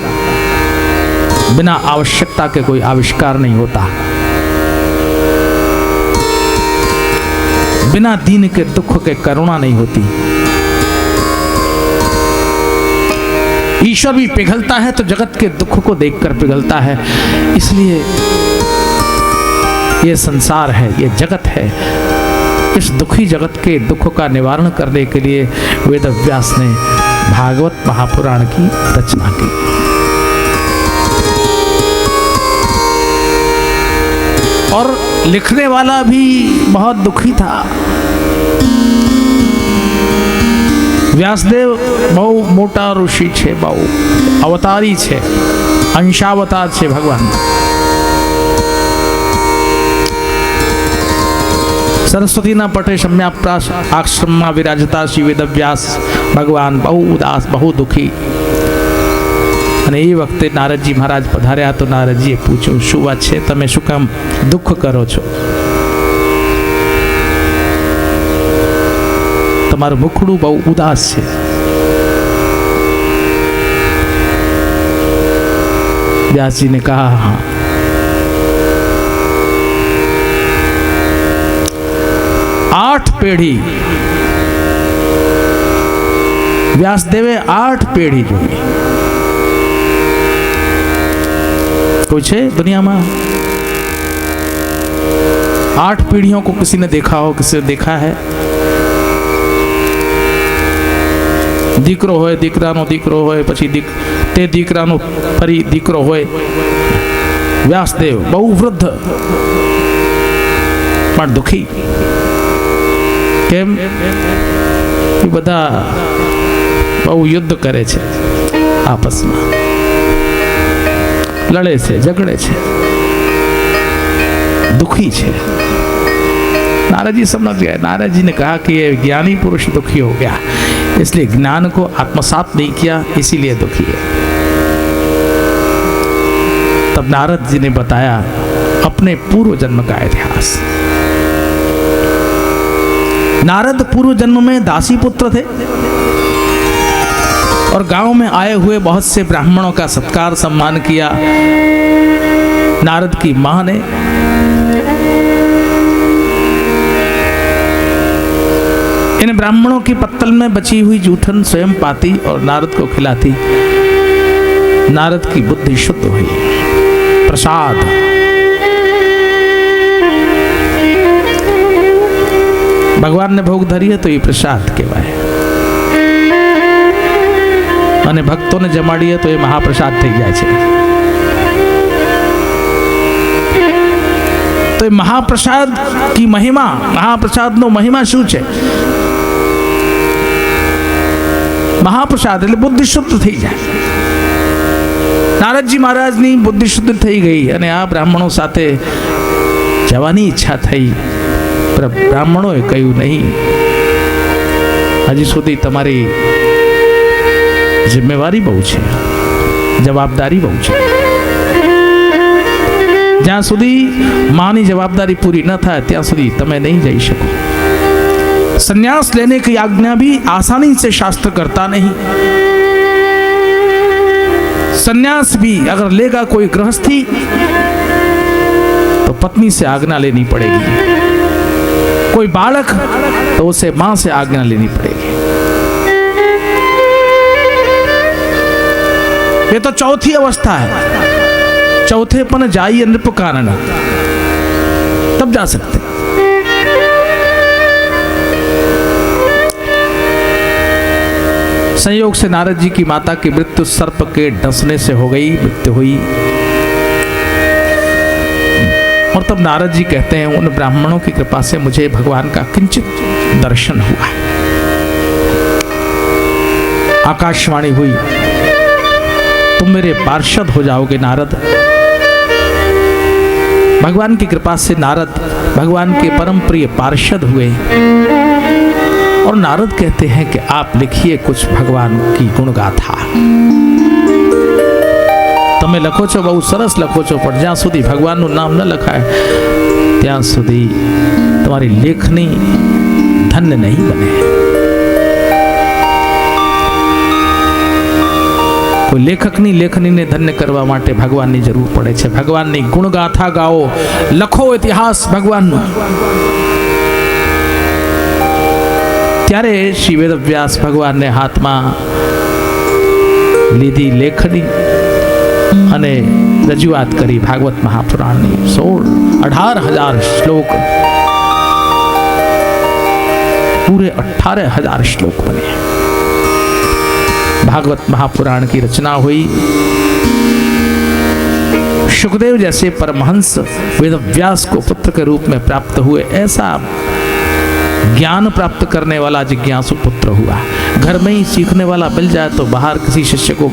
बिना आवश्यकता के कोई आविष्कार नहीं होता, बिना दीन के दुख के करुणा नहीं होती। ईश्वर भी पिघलता है तो जगत के दुख को देखकर पिघलता है। इसलिए ये संसार है, ये जगत है। इस दुखी जगत के दुख का निवारण करने के लिए वेद व्यास ने भागवत महापुराण की रचना की। और लिखने वाला भी बहुत दुखी था। व्यासदेव बहु मोटा ऋषि छे, बहु अवतारी छे, अंशावतार छे भगवान। सरस्वतीना पटे सम्याप्रास आश्रमમાં વિરાજતા શ્રી વેદવ્યાસ ભગવાન બહુ ઉદાસ, બહુ દુખી। અને એ વખતે નારદજી મહારાજ પધાર્યા તો નારદજીએ પૂછ્યું, શું વાત છે, તમે શું કામ દુઃખ કરો છો? તમારું મુખડું બહુ ઉદાસ છે। व्यास जी ने कहा, हाँ, आठ पेढ़ी व्यासदेवे 8 पेढ़ी जोई। कोई है दुनिया में 8 पीढ़ियों को किसी ने देखा हो, किसी ने देखा है? दीकरो होय, दीकरानो दीकरो होय, पछी ते दीकरानो फरी दीकरो होय। व्यासदेव बहु वृद्ध पण दुखी। केम? बधा बहु युद्ध करे छे, आपस में लड़े छे, झगड़े छे, दुखी छे। नारद जी समझ गए। नारद जी ने कहा कि ये ज्ञानी पुरुष दुखी हो गया, इसलिए ज्ञान को आत्मसात नहीं किया, इसीलिए दुखी है। तब नारद जी ने बताया अपने पूर्व जन्म का इतिहास। नारद पूर्व जन्म में दासी पुत्र थे और गांव में आए हुए बहुत से ब्राह्मणों का सत्कार सम्मान किया। नारद की मां ने इन ब्राह्मणों की पत्तल में बची हुई जूठन स्वयं पाती और नारद को खिलाती। नारद की बुद्धि शुद्ध हुई। प्रसाद भगवान ने भोग धरी है तो ये प्रसाद कहवाय, અને ભક્તોને જમાડીએ તો એ મહાપ્રસાદ થઈ જાય છે। તો એ મહાપ્રસાદ की महिमा, મહાપ્રસાદનો મહિમા શું છે? મહાપ્રસાદ એટલે બુદ્ધિ શુદ્ધ થઈ જાય। નારદજી મહારાજની બુદ્ધિ શુદ્ધ થઈ ગઈ અને આ બ્રાહ્મણો સાથે જવાની ઈચ્છા થઈ, પણ બ્રાહ્મણોએ કહ્યું નહીં, હજી સુધી તમારી जिम्मेवारी बहु है, जवाबदारी बहु है। ज्यां सुधी मानी जवाबदारी पूरी न थाय त्यां सुधी तमे नहीं जई शको। संन्यास लेने की आज्ञा भी आसानी से शास्त्र करता नहीं। संन्यास भी अगर लेगा कोई गृहस्थी तो पत्नी से आज्ञा लेनी पड़ेगी, कोई बालक तो उसे मां से आज्ञा लेनी पड़ेगी। ये तो चौथी अवस्था है। चौथे पन जाइए नृप कारण, तब जा सकते। संयोग से नारद जी की माता की मृत्यु सर्प के डसने से हो गई, मृत्यु हुई। और तब नारद जी कहते हैं, उन ब्राह्मणों की कृपा से मुझे भगवान का किंचित दर्शन हुआ। आकाशवाणी हुई, तुम मेरे पार्षद हो जाओगे नारद। भगवान की कृपा से नारद भगवान के परम प्रिय पार्षद हुए। और नारद कहते हैं कि आप लिखिए कुछ भगवान की गुणगाथा। તમે લખો છો બહુ સરસ લખો છો, પણ જ્યાં સુધી ભગવાનનું નામ ન લખાય ત્યાં સુધી તમારી લેખની ધન્ય નહીં બને. કોઈ લેખકની લેખનીને ધન્ય કરવા માટે ભગવાનની જરૂર પડે છે. ભગવાનની ગુણગાથા ગાઓ, લખો ઇતિહાસ ભગવાનનો. ત્યારે શ્રી વેદવ્યાસ ભગવાનને હાથમાં લીધી લેખની અને રજૂઆત કરી ભાગવત મહાપુરાણની. 18,000 શ્લોક, पूरे 18,000 श्लोक बने. भागवत महापुराण की रचना हुई. सुखदेव जैसे परमहंस वेदव्यास को पुत्र के रूप में प्राप्त हुए. ऐसा ज्ञान प्राप्त करने वाला जिज्ञासु पुत्र हुआ. घर में ही सीखने वाला मिल जाए तो बाहर किसी शिष्य को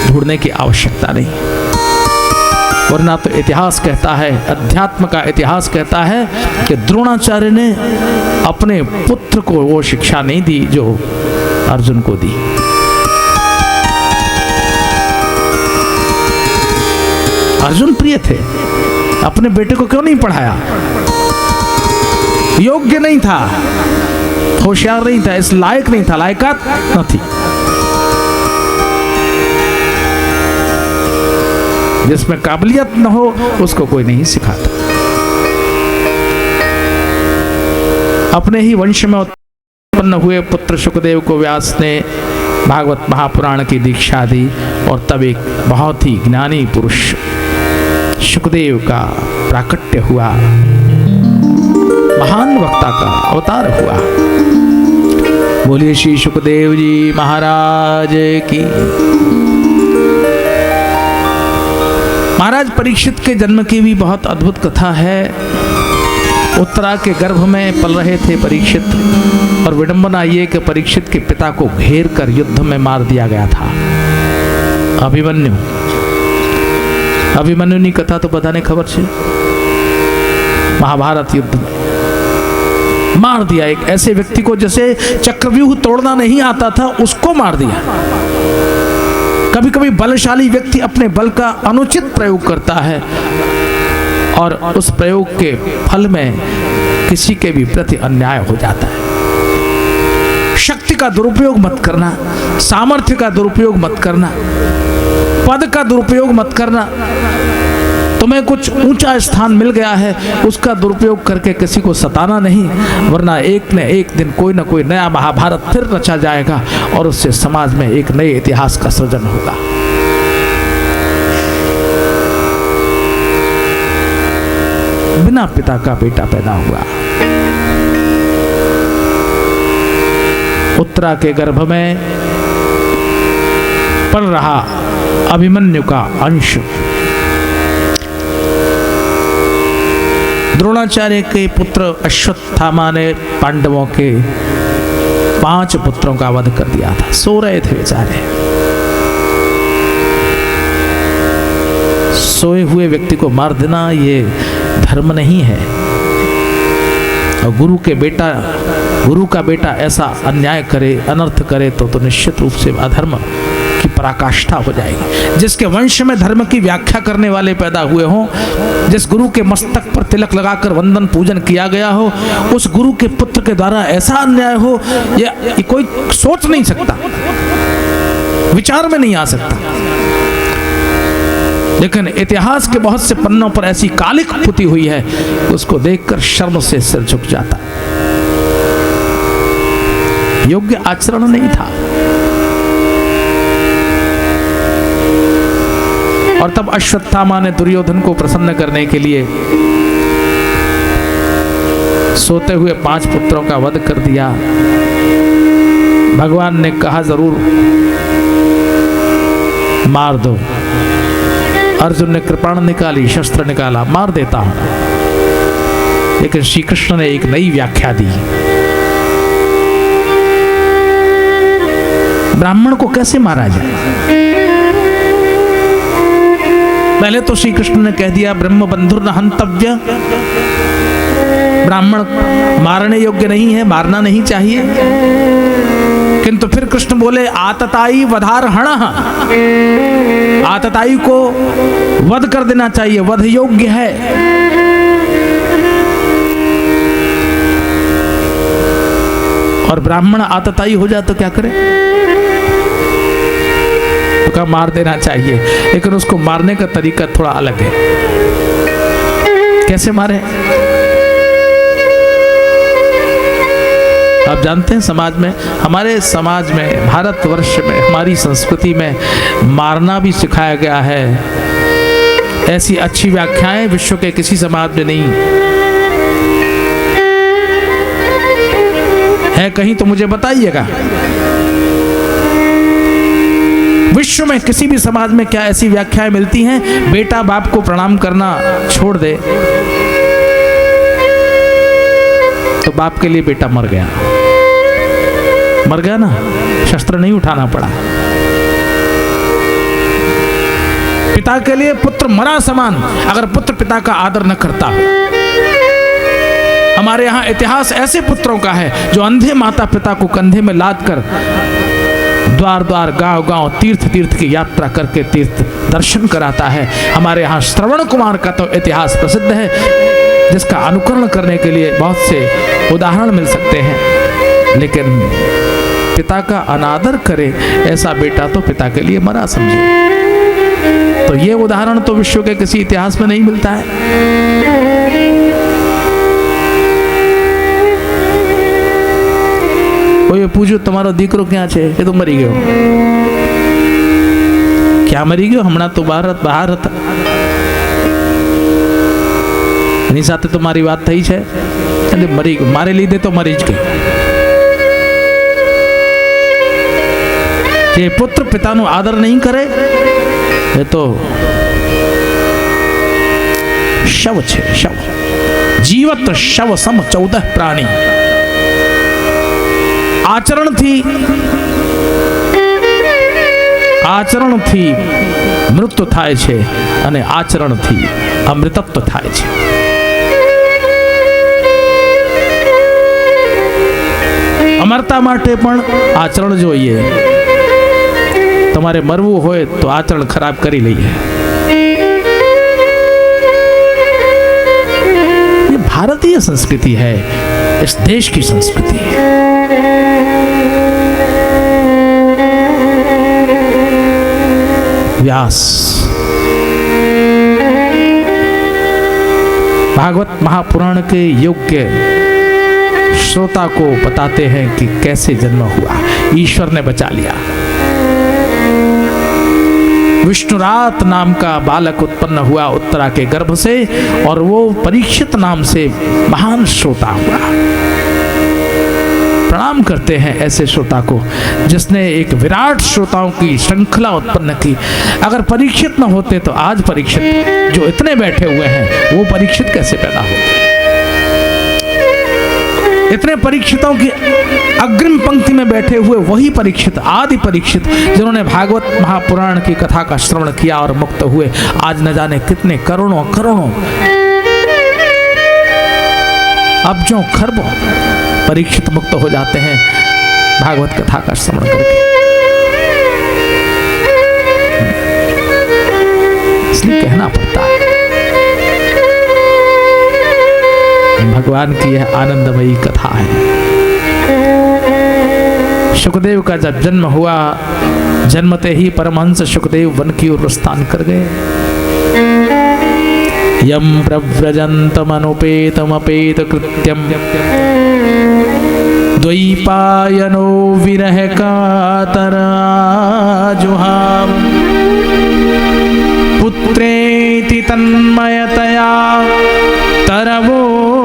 ढूंढने की आवश्यकता नहीं. वरना तो इतिहास कहता है, अध्यात्म का इतिहास कहता है कि द्रोणाचार्य ने अपने पुत्र को वो शिक्षा नहीं दी जो अर्जुन को दी. अर्जुन प्रिय थे, अपने बेटे को क्यों नहीं पढ़ाया? योग्य नहीं था, होशियार नहीं था, इस लायक नहीं था, लायकात न थी. जिसमें काबिलियत न हो उसको कोई नहीं सिखाता. अपने ही वंश में उत्पन्न हुए पुत्र सुखदेव को व्यास ने भागवत महापुराण की दीक्षा दी और तब एक बहुत ही ज्ञानी पुरुष सुखदेव का प्राकट्य हुआ, महान वक्ता का अवतार हुआ. बोलिए श्री सुखदेव जी महाराज की. महाराज परीक्षित के जन्म की भी बहुत अद्भुत कथा है. उत्तरा के गर्भ में पल रहे थे परीक्षित, और विडंबना ये कि परीक्षित के पिता को घेर कर युद्ध में मार दिया गया था. अभिमन्यु की कथा तो बधाने खबर है. महाभारत युद्ध में मार दिया एक ऐसे व्यक्ति को जैसे चक्रव्यूह तोड़ना नहीं आता था, उसको मार दिया. कभी कभी बलशाली व्यक्ति अपने बल का अनुचित प्रयोग करता है और उस प्रयोग के फल में किसी के भी प्रति अन्याय हो जाता है. शक्ति का दुरुपयोग मत करना, सामर्थ्य का दुरुपयोग मत करना, पद का दुरुपयोग मत करना. तुम्हें कुछ ऊंचा स्थान मिल गया है, उसका दुरुपयोग करके किसी को सताना नहीं, वरना एक न एक दिन कोई न कोई नया महाभारत फिर रचा जाएगा और उससे समाज में एक नए इतिहास का सृजन होगा. बिना पिता का बेटा पैदा हुआ. उत्तरा के गर्भ में पल रहा अभिमन्यु का अंश. द्रोणाचार्य के पुत्र अश्वत्थामा ने पांडवों के 5 पुत्रों का वध कर दिया था. सो रहे थे बेचारे. सोए हुए व्यक्ति को मार देना ये धर्म नहीं है. और गुरु का बेटा ऐसा अन्याय करे, अनर्थ करे तो निश्चित रूप से अधर्म की पराकाष्ठा हो जाएगी. जिसके वंश में धर्म की व्याख्या करने वाले पैदा हुए हों, जिस गुरु के मस्तक पर तिलक लगाकर वंदन पूजन किया गया हो, उस गुरु के पुत्र के द्वारा ऐसा अन्याय हो, ये कोई सोच नहीं सकता, विचार में नहीं आ सकता. लेकिन इतिहास के बहुत से पन्नों पर ऐसी कालिक पुती हुई है, उसको देखकर शर्म से सिर झुक जाता. योग्य आचरण नहीं था. और तब अश्वत्थामा ने दुर्योधन को प्रसन्न करने के लिए सोते हुए 5 पुत्रों का वध कर दिया. भगवान ने कहा जरूर मार दो. अर्जुन ने कृपाण निकाली, शस्त्र निकाला, मार देता हूं. लेकिन श्री कृष्ण ने एक नई व्याख्या दी. ब्राह्मण को कैसे मारा जाए? पहले तो श्री कृष्ण ने कह दिया ब्रह्म बंधुर न हंतव्य. ब्राह्मण मारने योग्य नहीं है, मारना नहीं चाहिए. किंतु फिर कृष्ण बोले आतताई वधारहण, आतताई को वध कर देना चाहिए, वध योग्य है। और ब्राह्मण आतताई हो जाए तो क्या करे? तो क्या मार देना चाहिए, लेकिन उसको मारने का तरीका थोड़ा अलग है। कैसे मारे? आप जानते हैं समाज में, हमारे समाज में, भारतवर्ष में, हमारी संस्कृति में मारना भी सिखाया गया है। ऐसी अच्छी व्याख्याएं विश्व के किसी समाज में नहीं है। कहीं तो मुझे बताइएगा, विश्व में किसी भी समाज में क्या ऐसी व्याख्याएं मिलती हैं? बेटा बाप को प्रणाम करना छोड़ दे तो बाप के लिए बेटा मर गया, मर गया ना, शस्त्र नहीं उठाना पड़ा। पिता के लिए पुत्र मरा समान, अगर पुत्र पिता का आदर न करता हो। हमारे यहाँ इतिहास ऐसे पुत्रों का है जो अंधे माता पिता को कंधे में लाद कर द्वार द्वार, गांव गांव, तीर्थ तीर्थ की यात्रा करके तीर्थ दर्शन कराता है। हमारे यहाँ श्रवण कुमार का तो इतिहास प्रसिद्ध है, जिसका अनुकरण करने के लिए बहुत से उदाहरण मिल सकते हैं। लेकिन पिता का अनादर करे ऐसा बेटा तो पिता के लिए मरा समझे। तो ये उदाहरण तो विश्व के किसी इतिहास में नहीं मिलता है। कोई पूछो तुम्हारो दीकरो क्या छे? ये तो मरी गयो। क्या मरी गयो? हमणा तो बहार હતા એની સાથે તો મારી વાત થઈ છે એટલે મરી ગયો, મારે લીધે તો મરી જ ગઈ। જે પુત્ર પિતાનો આદર નહીં કરે એ તો શવ છે, શવ, જીવત શવ સમ 14 પ્રાણી। આચરણથી મૃત્યુ થાય છે અને આચરણથી અમૃતત્વ થાય છે। અમરતા માટે પણ આચરણ જોઈએ। તમારે મરવું હોય તો આચરણ ખરાબ કરી લઈએ। ये भारतीय संस्कृति है, इस देश की संस्कृति है। व्यास भागवत महापुराण के योग्य श्रोता को बताते हैं कि कैसे जन्म हुआ। ईश्वर ने बचा लिया। विष्णुरात नाम का बालक उत्पन्न हुआ उत्तरा के गर्भ से, और वो परीक्षित नाम से महान श्रोता हुआ। प्रणाम करते हैं ऐसे श्रोता को जिसने एक विराट श्रोताओं की श्रृंखला उत्पन्न की। अगर परीक्षित न होते तो आज परीक्षित जो इतने बैठे हुए हैं वो परीक्षित कैसे पैदा होते? इतने परीक्षितों की अग्रिम पंक्ति में बैठे हुए वही परीक्षित, आदि परीक्षित, जिन्होंने भागवत महापुराण की कथा का श्रवण किया और मुक्त हुए, आज न जाने कितने करोड़ों करोड़ों, अब्जों खरबों परीक्षित मुक्त हो जाते हैं भागवत कथा का श्रवण करके। इसलिए कहना पड़ता है, भगवान की यह आनंदमयी कथा है। सुखदेव का जब जन्म हुआ, जन्मते ही परमहंस सुखदेव वन की ओर प्रस्थान कर गए। यम प्रव्रजन्तमनुपेतमपेत कृत्यम द्वैपायनो विरह कातरा जुहाम पुत्रेति तन्मयतया तरवोभिनेदु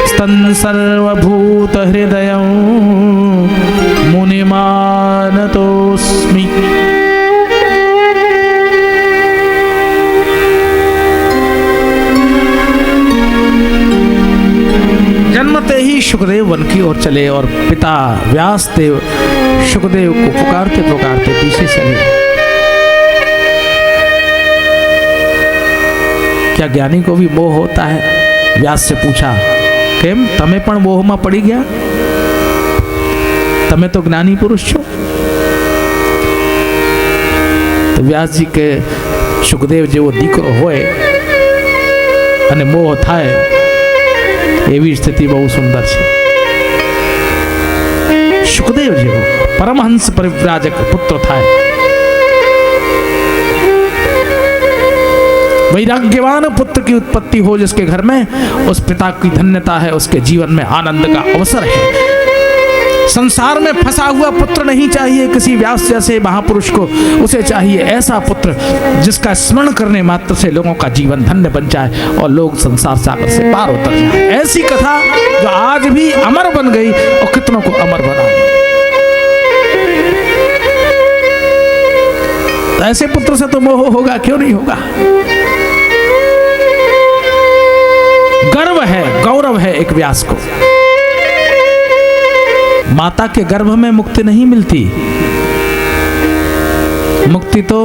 स्तन सर्वभूत हृदयं मुनिमानतोस्मि। जन्मते ही सुखदेव वन की ओर चले और पिता व्यासदेव सुखदेव को पुकारते पुकारते पीछे चले। क्या ज्ञानी को भी मोह होता है? व्यास से पूछा, केम तमे पण मोह में पड़ी गया? તમે તો જ્ઞાની પુરુષ છો. તો વ્યાસજી કે સુખદેવ જેવો દીકરો હોય અને મોહ થાય એવી સ્થિતિ બહુ સુંદર છે. સુખદેવ જેવો परमहंस परिव्राजक पुत्र था. वैराग्यवान पुत्र की उत्पत्ति हो जिसके घर में, उस पिता की धन्यता है, उसके जीवन में आनंद का अवसर है. संसार में फंसा हुआ पुत्र नहीं चाहिए किसी व्यास जैसे महापुरुष को. उसे चाहिए ऐसा पुत्र जिसका स्मरण करने मात्र से लोगों का जीवन धन्य बन जाए और लोग संसार सागर से पार उतर जाए. ऐसी कथा जो आज भी अमर बन गई और कितनों को अमर बना. तो ऐसे पुत्र से तो मोह होगा, क्यों नहीं होगा. गर्व है, गौरव है एक व्यास को. माता के गर्भ में मुक्ति नहीं मिलती. मुक्ति तो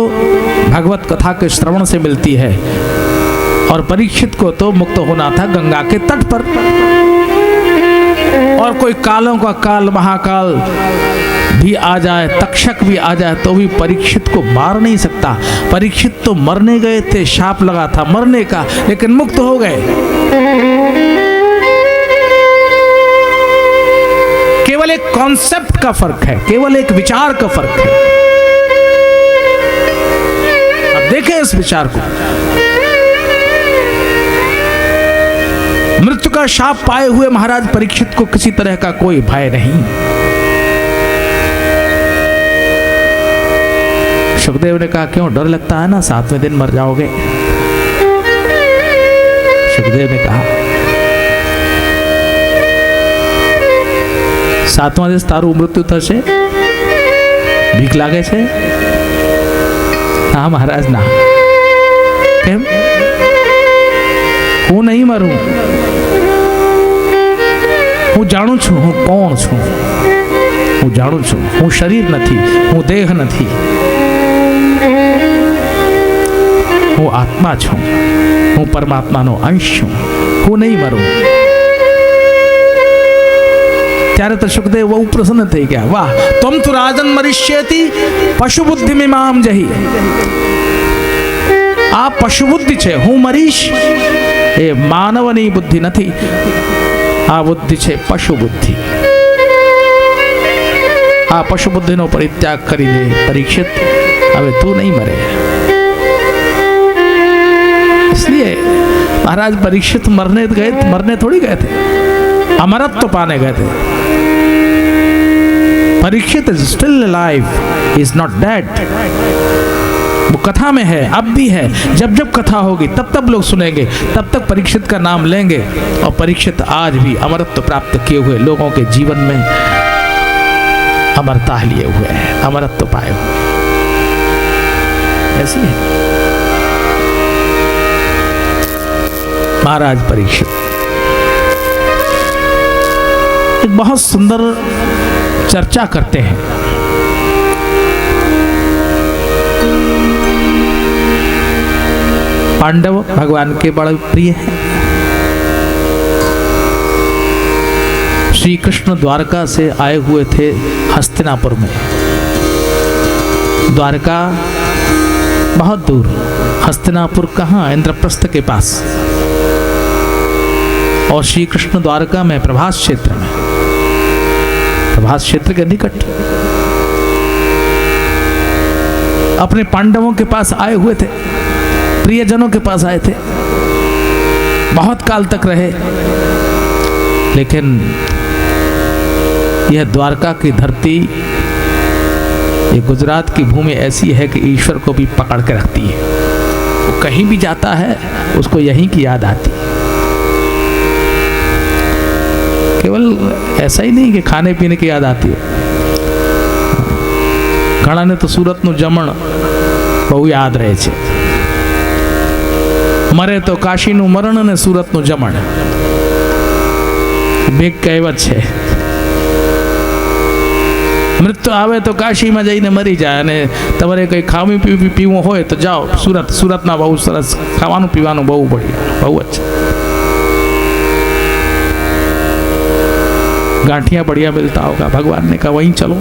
भगवत कथा के श्रवण से मिलती है. और परीक्षित को तो मुक्त होना था गंगा के तट पर. और कोई कालों का काल महाकाल भी आ जाए, तक्षक भी आ जाए, तो भी परीक्षित को मार नहीं सकता. परीक्षित तो मरने गए थे, शाप लगा था मरने का, लेकिन मुक्त हो गए. केवल एक कॉन्सेप्ट का फर्क है, केवल एक विचार का फर्क है. अब देखें इस विचार को. मृत्यु का शाप पाए हुए महाराज परीक्षित को किसी तरह का कोई भय नहीं. सुखदेव ने कहा क्यों डर लगता है ना, 7वें दिन मर जाओगे. सुखदेव ने कहा 7वां દિવસ તારું મૃત્યુ થશે, બીક લાગે છે. હા મહારાજ ના. કેમ? હું નહીં મરું. હું જાણું છું હું કોણ છું. હું જાણું છું હું શરીર નથી, હું દેહ નથી, હું આત્મા છું, હું પરમાત્માનો અંશ છું. હું નહીં મરું. ત્યારે તો સુખદેવ બહુ પ્રસન્ન થઈ ગયા. વાહ, તમ તુ રાજન મરિષ્યેતિ પશુ બુદ્ધિ મિમામ જહી. આ પશુ બુદ્ધિ છે, હું મરીશ એ માનવની બુદ્ધિ નથી. આ બુદ્ધિ છે પશુ બુદ્ધિ. આ પશુ બુદ્ધિનો પરિત્યાગ કરી દે પરીક્ષિત. હવે તું નહીં મરે. इसलिए महाराज परीक्षित मरने थोड़ी गए थे, अमरत्व पाने गए थे. Parikshit is still alive, is not dead. वो कथा में है, अब भी है. जब जब कथा होगी तब तब लोग सुनेंगे, तब तक परीक्षित का नाम लेंगे. और परीक्षित आज भी अमरत्व प्राप्त किए हुए लोगों के जीवन में अमरता लिए हुए हैं, अमरत्व पाए हुए. ऐसी है महाराज परीक्षित. एक बहुत सुंदर चर्चा करते हैं. पांडव भगवान के बड़े प्रिय हैं. श्री कृष्ण द्वारका से आए हुए थे हस्तिनापुर में. द्वारका बहुत दूर, हस्तिनापुर कहाँ, इंद्रप्रस्थ के पास. और श्री कृष्ण द्वारका में प्रभास क्षेत्र में, प्रभास क्षेत्र के निकट अपने पांडवों के पास आए हुए थे, प्रियजनों के पास आए थे. बहुत काल तक रहे. लेकिन यह द्वारका की धरती, ये गुजरात की भूमि ऐसी है कि ईश्वर को भी पकड़ के रखती है. वो कहीं भी जाता है उसको यहीं की याद आती है. केवल ऐसा ही नहीं कि खाने पीने की याद आती है. घणाने तो सूरतનું જમણ બહુ યાદ રહે છે. મરે તો કાશીનું મરણ અને સુરતનું જમણ. બે કહેવત છે. મૃત્યુ આવે તો કાશીમાં જઈને મરી જાય, અને તમારે કંઈ ખાવું પીવું હોય તો જાઓ સુરતના બહુ સરસ ખાવાનું પીવાનું બહુ બઢિયા, બહુ જ. गांठिया बढ़िया मिलता होगा। भगवान ने कहा वहीं चलो।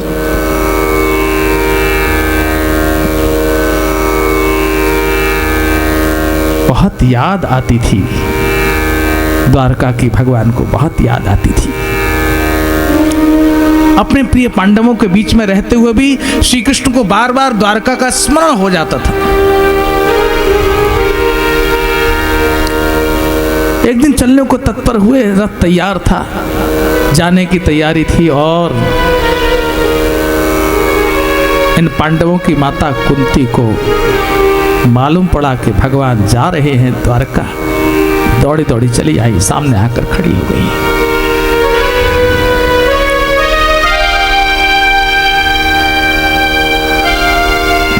बहुत याद आती थी द्वारका की, भगवान को बहुत याद आती थी। अपने प्रिय पांडवों के बीच में रहते हुए भी श्री कृष्ण को बार बार द्वारका का स्मरण हो जाता था। एक दिन चलने को तत्पर हुए, रथ तैयार था, जाने की तैयारी थी, और इन पांडवों की माता कुंती को मालूम पड़ा कि भगवान जा रहे हैं द्वारका। दौड़ी दौड़ी चली आई, सामने आकर खड़ी हो गई।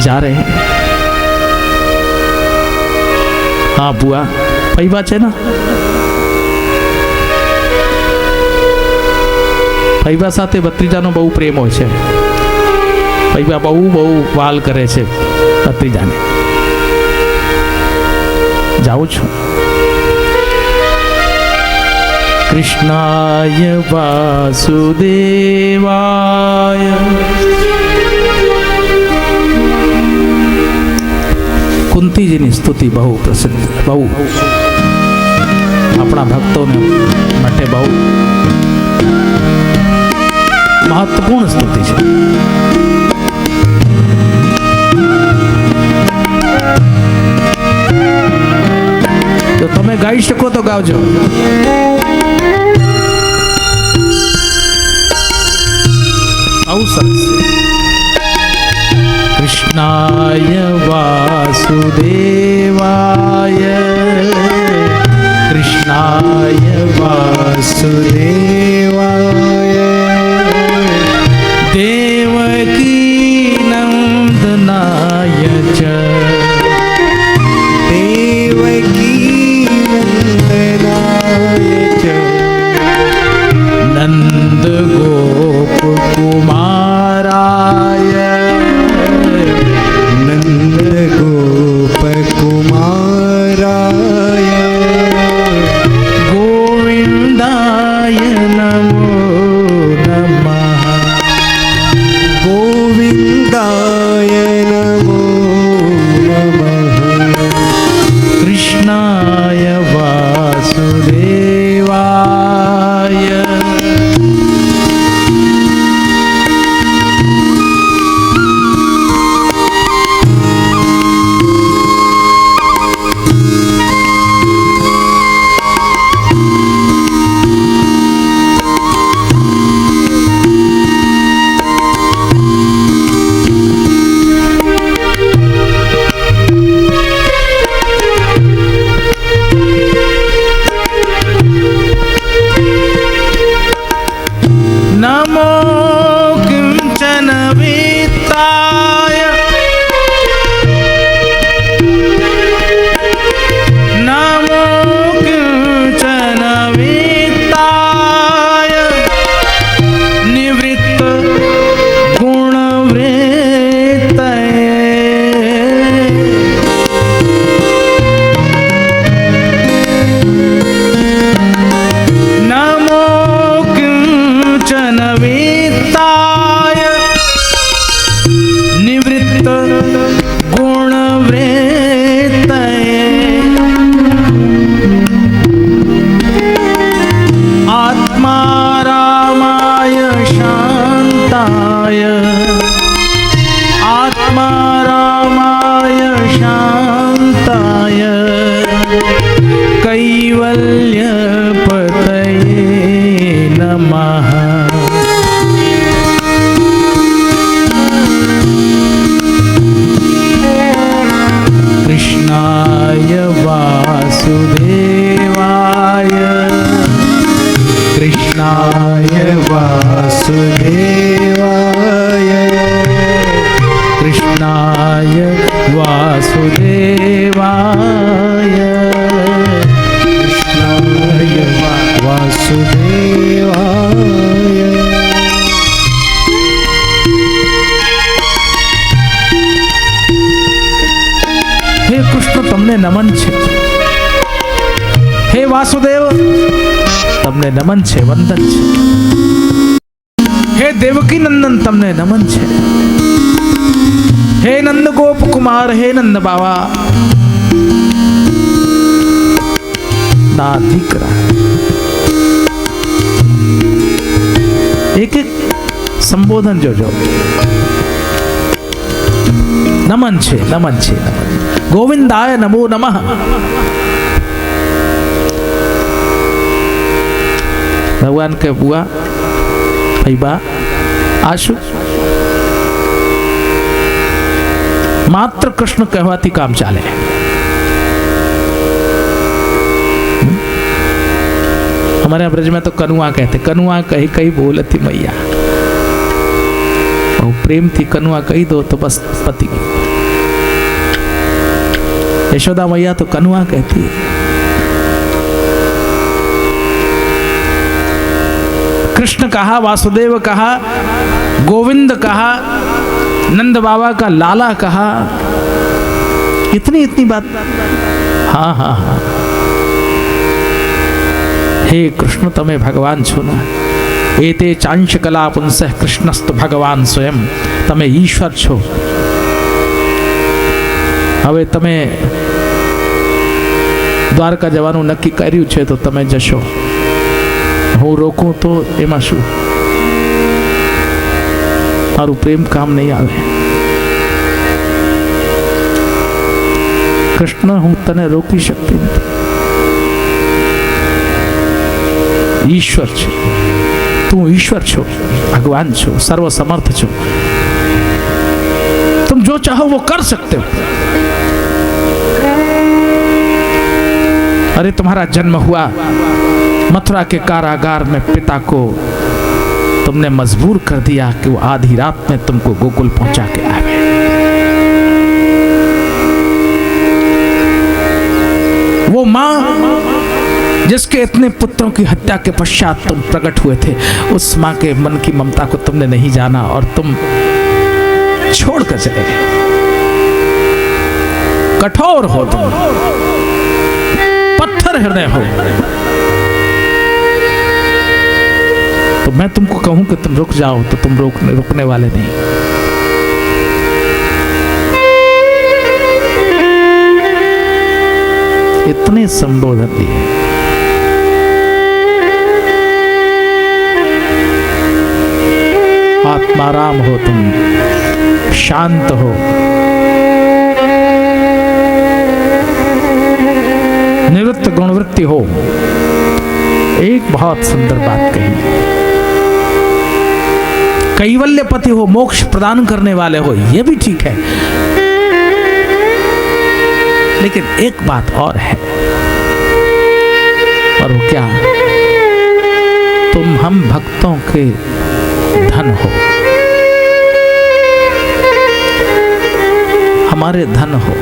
जा रहे हैं। हाँ बुआ, पैबा છે ને? પૈબા સાથે ભત્રીજાનો બહુ પ્રેમ હોય છે. પૈબા બહુ બહુ વાલ કરે છે ભત્રીજાને. જાઉં છું. कृष्णाय वासुदेवाय कुंती जी की स्तुति बहु प्रसिद्ध, बहु अपना भक्तों ने मटे बहु महत्वपूर्ण स्तुति है. तो તમે ગાઈ શકો તો ગાવજો. कृष्णाय वासुदेवाय कृष्णाय वासुदेवाय देवकी नंदनाय च देवकी नंदनाय च नंद गोप कुमाराय नंद गोप कुमाराय गोविंदाय नमो नमः गोविंदाय नमो नमः कृष्णाय वासुदेवाय नमो किंचन वित्ताय नमो किंचन वित्ताय निवृत्त गुणवृत्तये नमो वित्ताय निवृत्त गुणवृत्तये आत्मा रामाय शान्ताय आत्मा रामाय शान्ताय कैवल्यपतये नमः कृष्णाय वासुदेवाय कृष्णाय वासुदेवाय कृष्णाय वासुदेवाय कृष्णाय वासुदेवाय. हे कृष्ण तमने नमन छे. हे वासुदेव तमने नमन छे, वंदन छे. हे देवकी नंदन तमने नमन छे। हे नंद गोप कुमार, हे नंद बाबा ना दीकरा। एक एक संबोधन जो नमन छे, नमन छे, नमन। गोविंदाय नमो नमः। भगवान के बुआ भैबा आशु मात्र कृष्ण कहवाती काम चाले। हमारे ब्रज में तो कनुआ कहते, कनुआ कही कही बोलती मैया। और प्रेम थी कनुआ कही दो तो बस पति। यशोदा मैया तो कनुआ कहती है। कृष्ण कहा, वासुदेव कहा, गोविंद कहा, नंद बाबा का लाला कहा, इतनी इतनी बात। हाँ हाँ हाँ, हे कृष्ण तमे भगवान छो ना। एते चांश कला पुंसः कृष्णस्तु भगवान स्वयं। तमे ईश्वर छो। હવે તમે દ્વારકા જવાનું નક્કી કર્યું છે તો તમે જશો, હું રોકું તો એમાં શું? મારું પ્રેમ કામ નહીં આવે। કૃષ્ણ હું તને રોકી શકતી નથી। ईश्वर छो, तू ईश्वर छो, भगवान छो, सर्वसमर्थ छो। तुम जो चाहो वो कर सकते हो। अरे तुम्हारा जन्म हुआ मथुरा के कारागार में, पिता को तुमने मजबूर कर दिया कि वो आधी रात में तुमको गोकुल पहुंचा के आवे। वो मां जिसके इतने पुत्रों की हत्या के पश्चात तुम प्रकट हुए थे, उस मां के मन की ममता को तुमने नहीं जाना और तुम छोड़कर चले गए। कठोर हो तुम, पत्थर हृदय हो। तो मैं तुमको कहूं कि तुम रुक जाओ तो तुम रुकने वाले नहीं। इतने संबोधन दिए। आत्माराम हो तुम, शांत हो, निवृत्त गुणवृत्ति हो। एक बहुत सुंदर बात कही, कैवल्यपति हो, मोक्ष प्रदान करने वाले हो, यह भी ठीक है। लेकिन एक बात और है, और वो क्या? तुम हम भक्तों के धन हो, हमारे धन हो।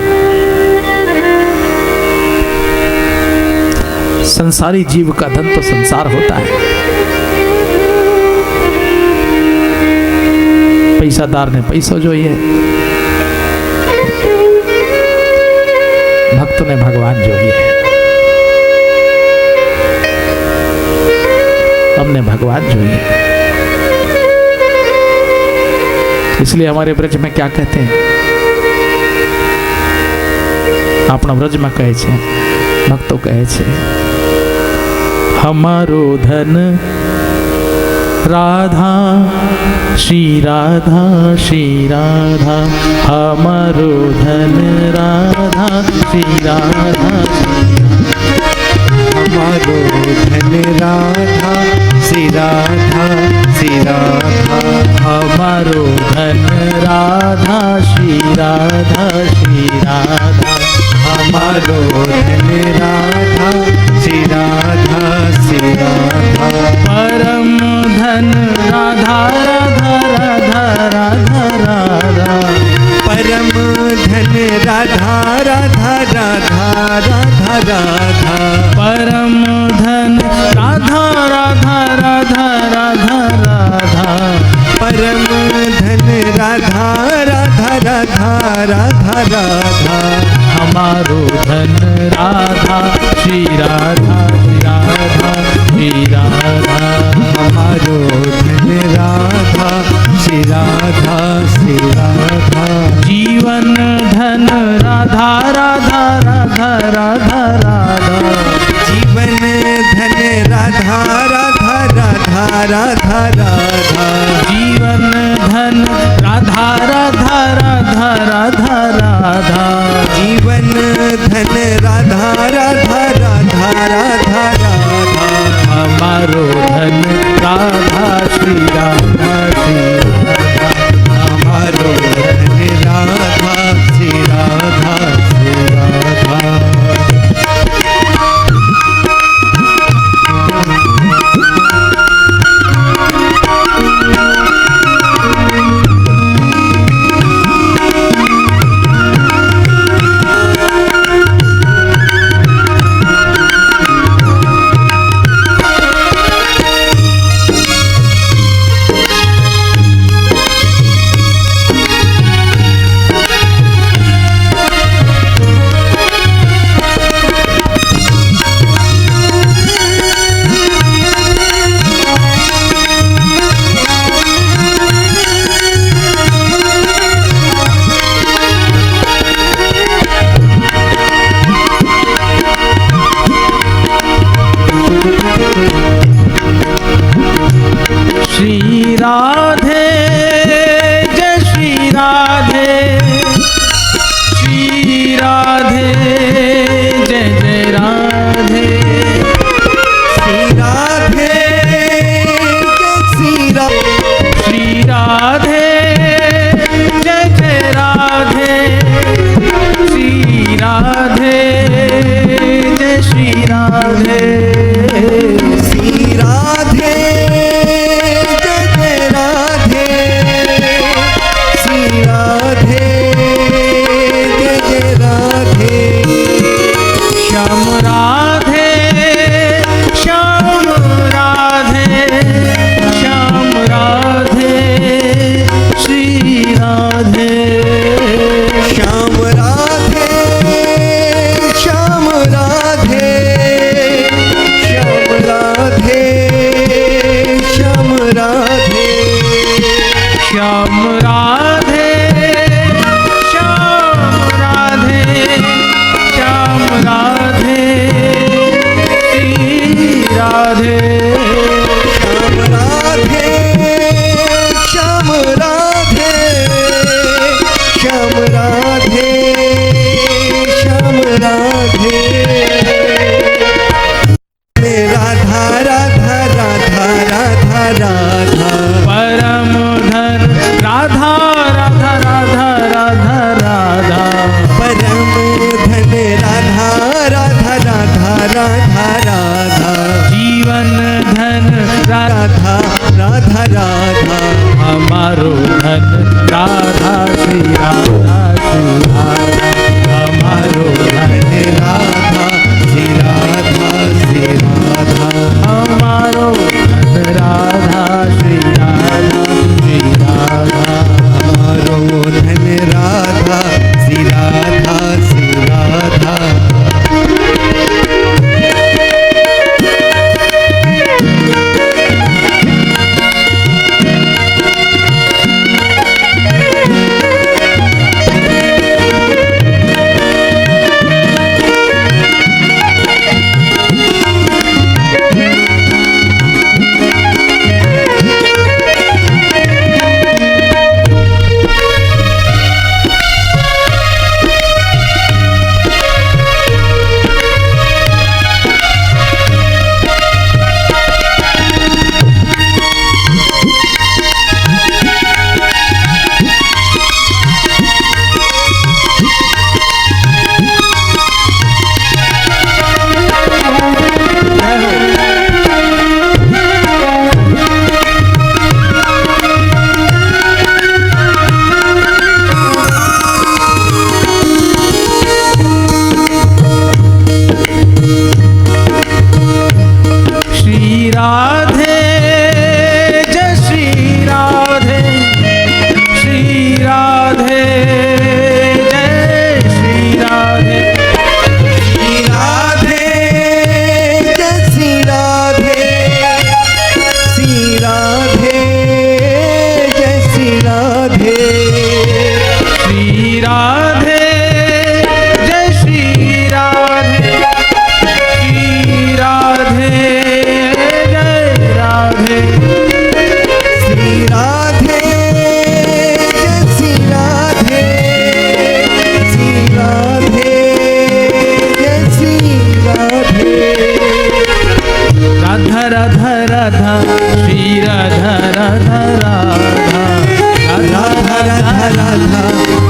संसारी जीव का धन तो संसार होता है। पैसादार ने पैसा જોઈએ, भक्त ने भगवान જોઈએ। हमने भगवान જોઈએ। इसलिए हमारे ब्रज में क्या कहते हैं? अपना ब्रज में कहे छे, भक्तों कहे छे, हमारो धन राधा श्री राधा श्री राधा, हमारो धन राधा श्री राधा, हमारो धन राधा श्री राधा श्री राधा, हमारो धन राधा श्री राधा श्री राधा, हमारो धन राधा श्री राधा श्री राधा, परम धन राधा राधा राधा राधा राधा, परम धन राधा राधा राधा राधा राधा, परम धन राधा राधा राधा राधा राधा, परम धन राधा राधा राधा राधा राधा, हमारो धन राधा श्री राधा श्री राधा श्री राधा, हमारो धन राधा राधा राधा जीवन धन राधा राधा राधा राधा राधा जीवन धन राधा राधा राधा राधा राधा हमारो धन राधा श्री राधा श्री राधा हमारो धन राधा श्री राधा श्री राधा श्री राधे जय श्री राधे श्री राधे जय जय राधे श्री राधे श्री राधे श्री राधे जय जय राधे श्री राधे जय श्री राधे श्री राधे जय जय राधे श्री राधे जय जय राधे श्याम राधे श्याम राधे श्याम राधे श्री राधे श्याम राधे श्याम राधे श्याम राधे श्याम राधे श्याम राधे श्याम राधे श्याम राधे श्री राधे श्याम राधे श्याम राधे श्याम राधे श्याम राधे राधा राधा राधा राधा राधा परम धन राधा राधा राधा राधा राधा परम धन राधा राधा राधा राधा राधा जीवन धन राधा राधा राधा राधा हमारो धन राधा श्री राधा श्री राधा हमारो धन राधा श्री राधा श्री राधा हमारो धन राधा श्री राधा श्री राधा हमारो धन राधा श्री राधा श्री राधा राधा राधा राधा राधा राधा राधा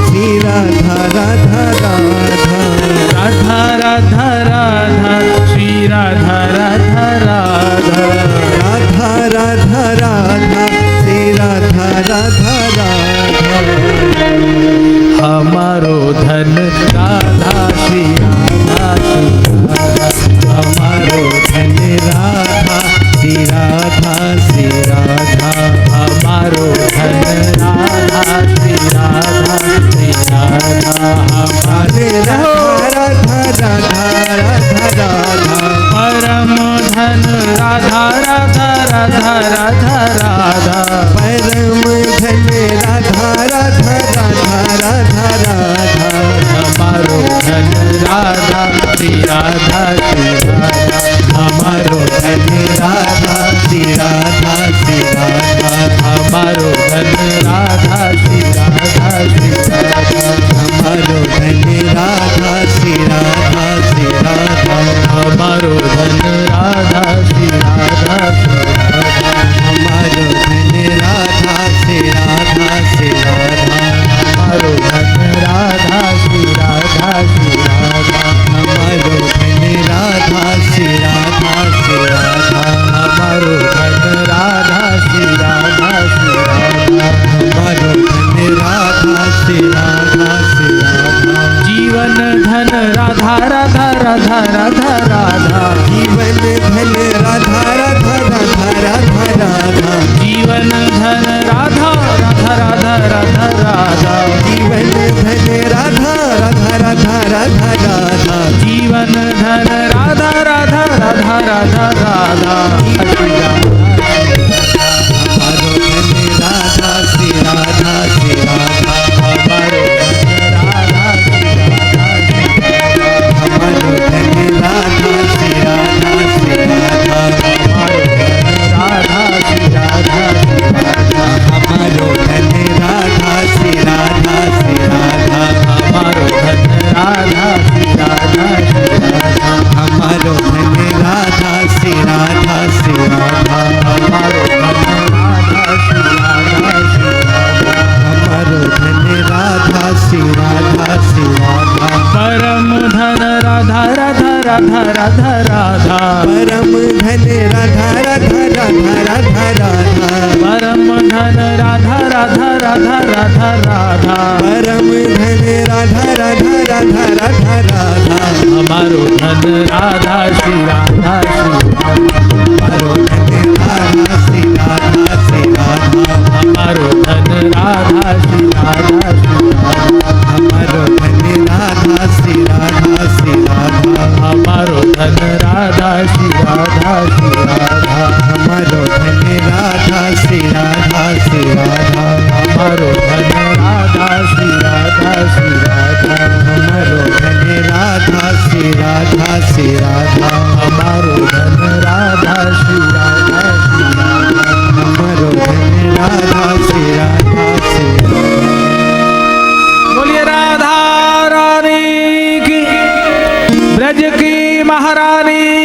श्री राधा राधा राधा राधा राधा राधा श्री राधा राधा राधा राधा राधा राधा श्री राधा राधा राधा हमारो धन राधा श्री राधा श्री राधा हमारो धन राधा श्री राधा श्री राधा हमारो धन राधा श्री राधा श्री राधा हमारे राधा राधा राधा राधा परम धन राधा राधा राधा राधा राधा परम धन राधा राधा राधा राधा राधा हमारो धन राधा श्री राधा श्री राधा हमारो धन राधा श्री राधा श्री राधा हमारो धन राधा श्री राधा श्री राधा हमारो धन राधा श्री राधा श्री राधा हमारो धन राधा श्री राधा श्री राधा हमारो धन राधा श्री राधा श्री राधा हमारो धन राधा श्री राधा श्री राधा हमारो धन राधा श्री राधा श्री राधा हमारो धन राधा श्री राधा श्री राधा हमारो धन राधा श्री राधा श्री राधा जीवन धन राधा राधा राधा राधा राधा जीवन धन राधा राधा राधा राधा राधा जीवन धन राधा राधा राधा राधा राधा जीवन धन राधा राधा राधा राधा राधा जीवन धन राधा राधा राधा राधा राधा हमारो धन राधा श्री राधा श्री राधा हमारो धन राधा श्री राधा श्री राधा हमारो धन राधा श्री राधा श्री राधा हमारो धन राधा श्री राधा श्री राधा हमारो धन राधा श्री राधा श्री राधा हमारो धन राधा श्री राधा श्री राधा हमारो धन राधा श्री राधा श्री राधा हमारो धन राधा श्री राधा श्री राधा हमारो धन राधा श्री राधा श्री राधा परम धन राधा राधा राधा राधा राधा परम धन राधा राधा राधा राधा राधा परम धन राधा राधा राधा राधा राधा परम धन राधा राधा राधा राधा राधा हमारो धन राधा श्री राधा श्री हमारो धन राधा श्री राधा श्री राधा हमारो धन राधा श्री राधा श्री राधा हमारो धन राधा श्री राधा श्री राधा हमारो धन राधा श्री राधा श्री राधा हमारो धन राधा श्री राधा श्री राधा हमारो धन राधा श्री राधा श्री राधा हमारो धन राधा श्री राधा श्री राधा हमारो धन राधा श्री राधा श्री राधा हमारो धन राधा श्री राधा श्री राधा बोलिए राधा रानी की ब्रज की महारानी